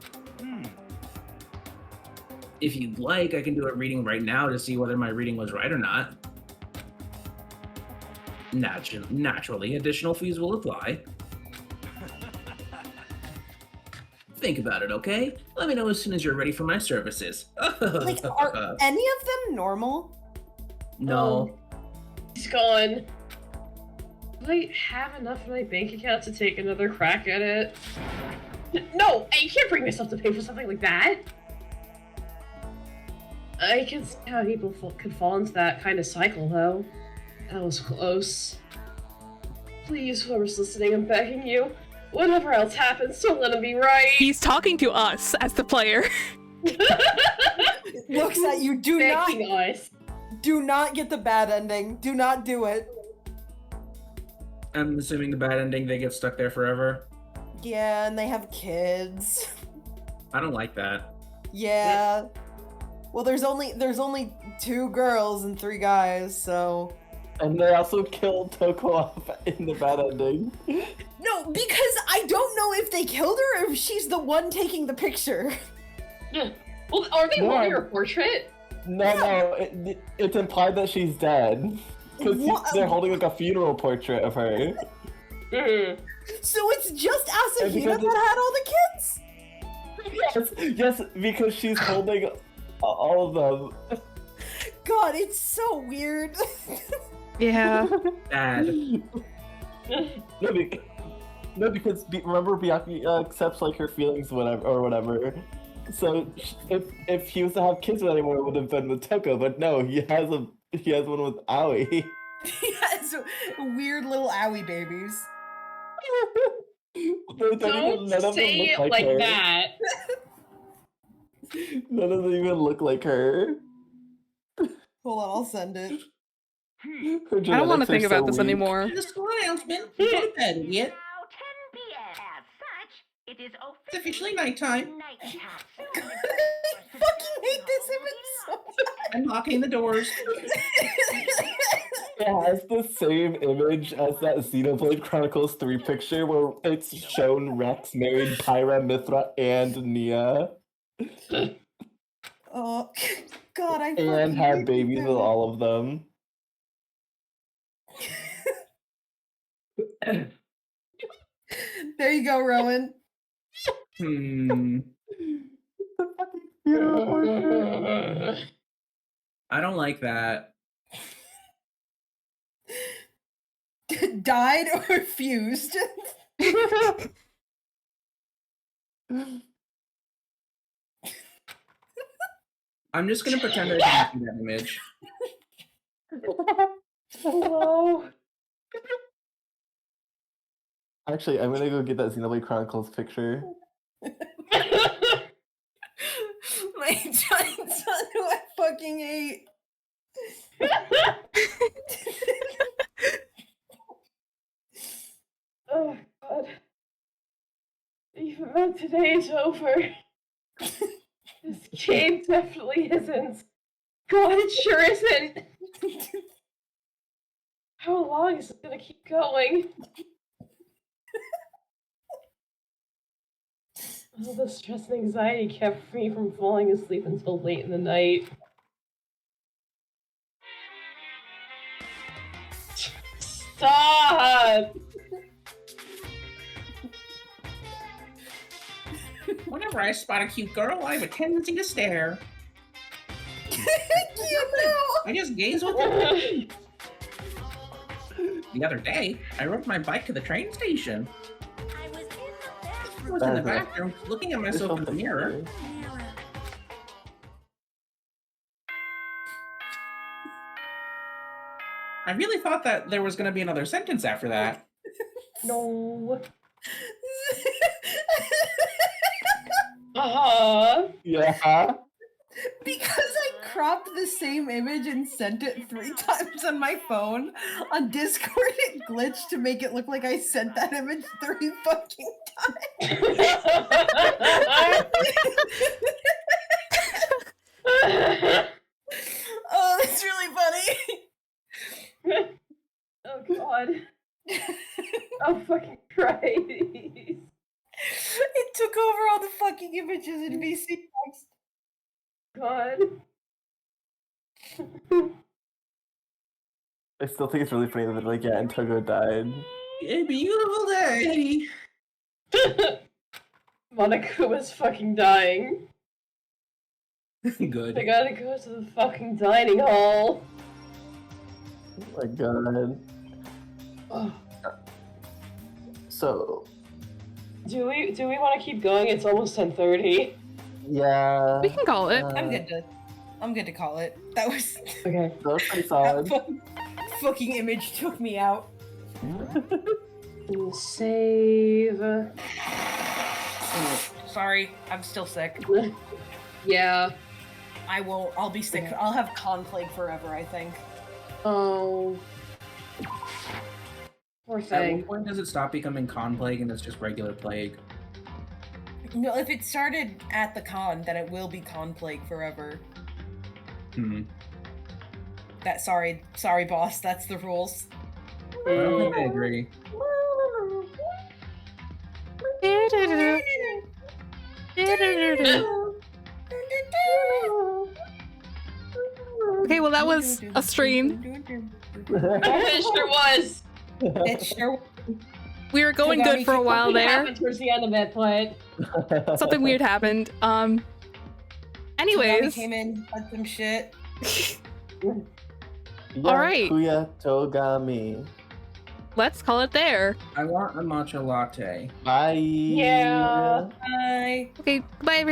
E: If you'd like, I can do a reading right now to see whether my reading was right or not. Naturally, additional fees will apply. Think about it, okay? Let me know as soon as you're ready for my services.
F: Like, are any of them normal?
E: No.
D: He's gone. Do I have enough in my bank account to take another crack at it? No, I can't bring myself to pay for something like that. I can see how people could fall into that kind of cycle, though. That was close. Please, whoever's listening, I'm begging you. Whatever else happens, don't let him be right.
J: He's talking to us as the player.
F: Looks at you.
D: Begging us.
F: Do not get the bad ending. Do not do it.
E: I'm assuming the bad ending, they get stuck there forever.
F: Yeah, and they have kids.
E: I don't like that.
F: Yeah. Well, there's only 2 girls and 3 guys, so.
A: And they also killed Toko off in the bad ending.
F: No, because I don't know if they killed her or if she's the one taking the picture.
D: Well, are they
A: No.
D: holding her portrait?
A: No, it's implied that she's dead. Because
F: What?
A: they're holding like a funeral portrait of her.
F: So it's just
A: And
F: Asahina
A: because
F: that had all the kids?
A: Yes, because she's holding all of them.
F: God, it's so weird.
J: Yeah.
E: Bad.
A: No, because remember Byakuya accepts like her feelings, whatever. So if he was to have kids with anyone, it would have been with Toko. But no, he has one with Aoi.
F: Yes, weird little owie babies.
D: Don't
A: None of them
D: say
A: look
D: it
A: like
D: like
A: her.
D: that.
A: None of them even look like her.
F: Hold on, I'll send it.
A: Her
J: I don't want to
A: genetics are
J: think about
A: so
J: this
A: weak.
J: anymore.
E: The school announcement. Go to bed, idiot.
H: Now 10 p.m. As such, it is
E: It's officially nighttime.
H: nighttime.
F: I fucking hate this image so much.
E: I'm locking the doors.
A: It has the same image as that Xenoblade Chronicles 3 picture where it's shown Rex married Pyra, Mithra, and Nia.
F: Oh, God, I
A: And
F: fucking
A: had
F: hate
A: babies
F: this
A: with
F: image.
A: all of them.
F: There you go, Rowan.
E: I don't like that.
F: Died or fused.
E: I'm just gonna pretend I didn't see that image.
D: Hello.
A: Actually, I'm gonna go get that Xenoblade Chronicles picture.
F: My giant son who I fucking hate.
D: Oh God. Even though today is over, this game definitely isn't. God, it sure isn't. How long is it gonna keep going? All the stress and anxiety kept me from falling asleep until late in the night. Stop!
E: Whenever I spot a cute girl, I have a tendency to stare. I just gaze with them. The other day, I rode my bike to the train station. I was in the bathroom, looking at myself in the mirror. I really thought that there was going to be another sentence after that.
D: No.
A: Yeah.
F: Because I cropped the same image and sent it 3 times on my phone, on Discord it glitched to make it look like I sent that image 3 fucking times. Oh, that's really funny.
D: Oh God. I'll fucking cry.
F: It took over all the fucking images in VC text.
D: God.
A: I still think it's really funny that like and Togo died.
E: A beautiful day.
D: Monica was fucking dying.
E: Good.
D: I gotta go to the fucking dining hall.
A: Oh my god.
D: Oh.
A: So
D: Do we want to keep going? It's almost 10:30.
A: yeah.
J: We can call it.
F: I'm good to call it. That was
D: Okay.
A: That was pretty solid.
F: fucking image took me out.
D: We'll save.
F: Sorry, I'm still sick.
D: Yeah.
F: I'll be sick. I'll have con plague forever, I think.
D: Oh. Poor
E: At
D: thing.
E: what point does it stop becoming con plague and it's just regular plague?
F: No, if it started at the con, then it will be con plague forever. Sorry, boss, that's the rules.
E: I don't think I agree.
J: Okay, well that was a stream.
D: It sure was.
F: It sure.
B: We were going
F: Kagami
B: good for a while
D: Something
B: there.
D: happened towards the end of it, but
B: Something weird happened.
F: Kagami
B: Anyways.
F: came in, had some shit.
B: All right.
A: Yakuya Togami.
B: Let's call it there.
L: I want a matcha latte.
A: Bye.
D: yeah.
F: Bye.
B: Okay, bye everyone.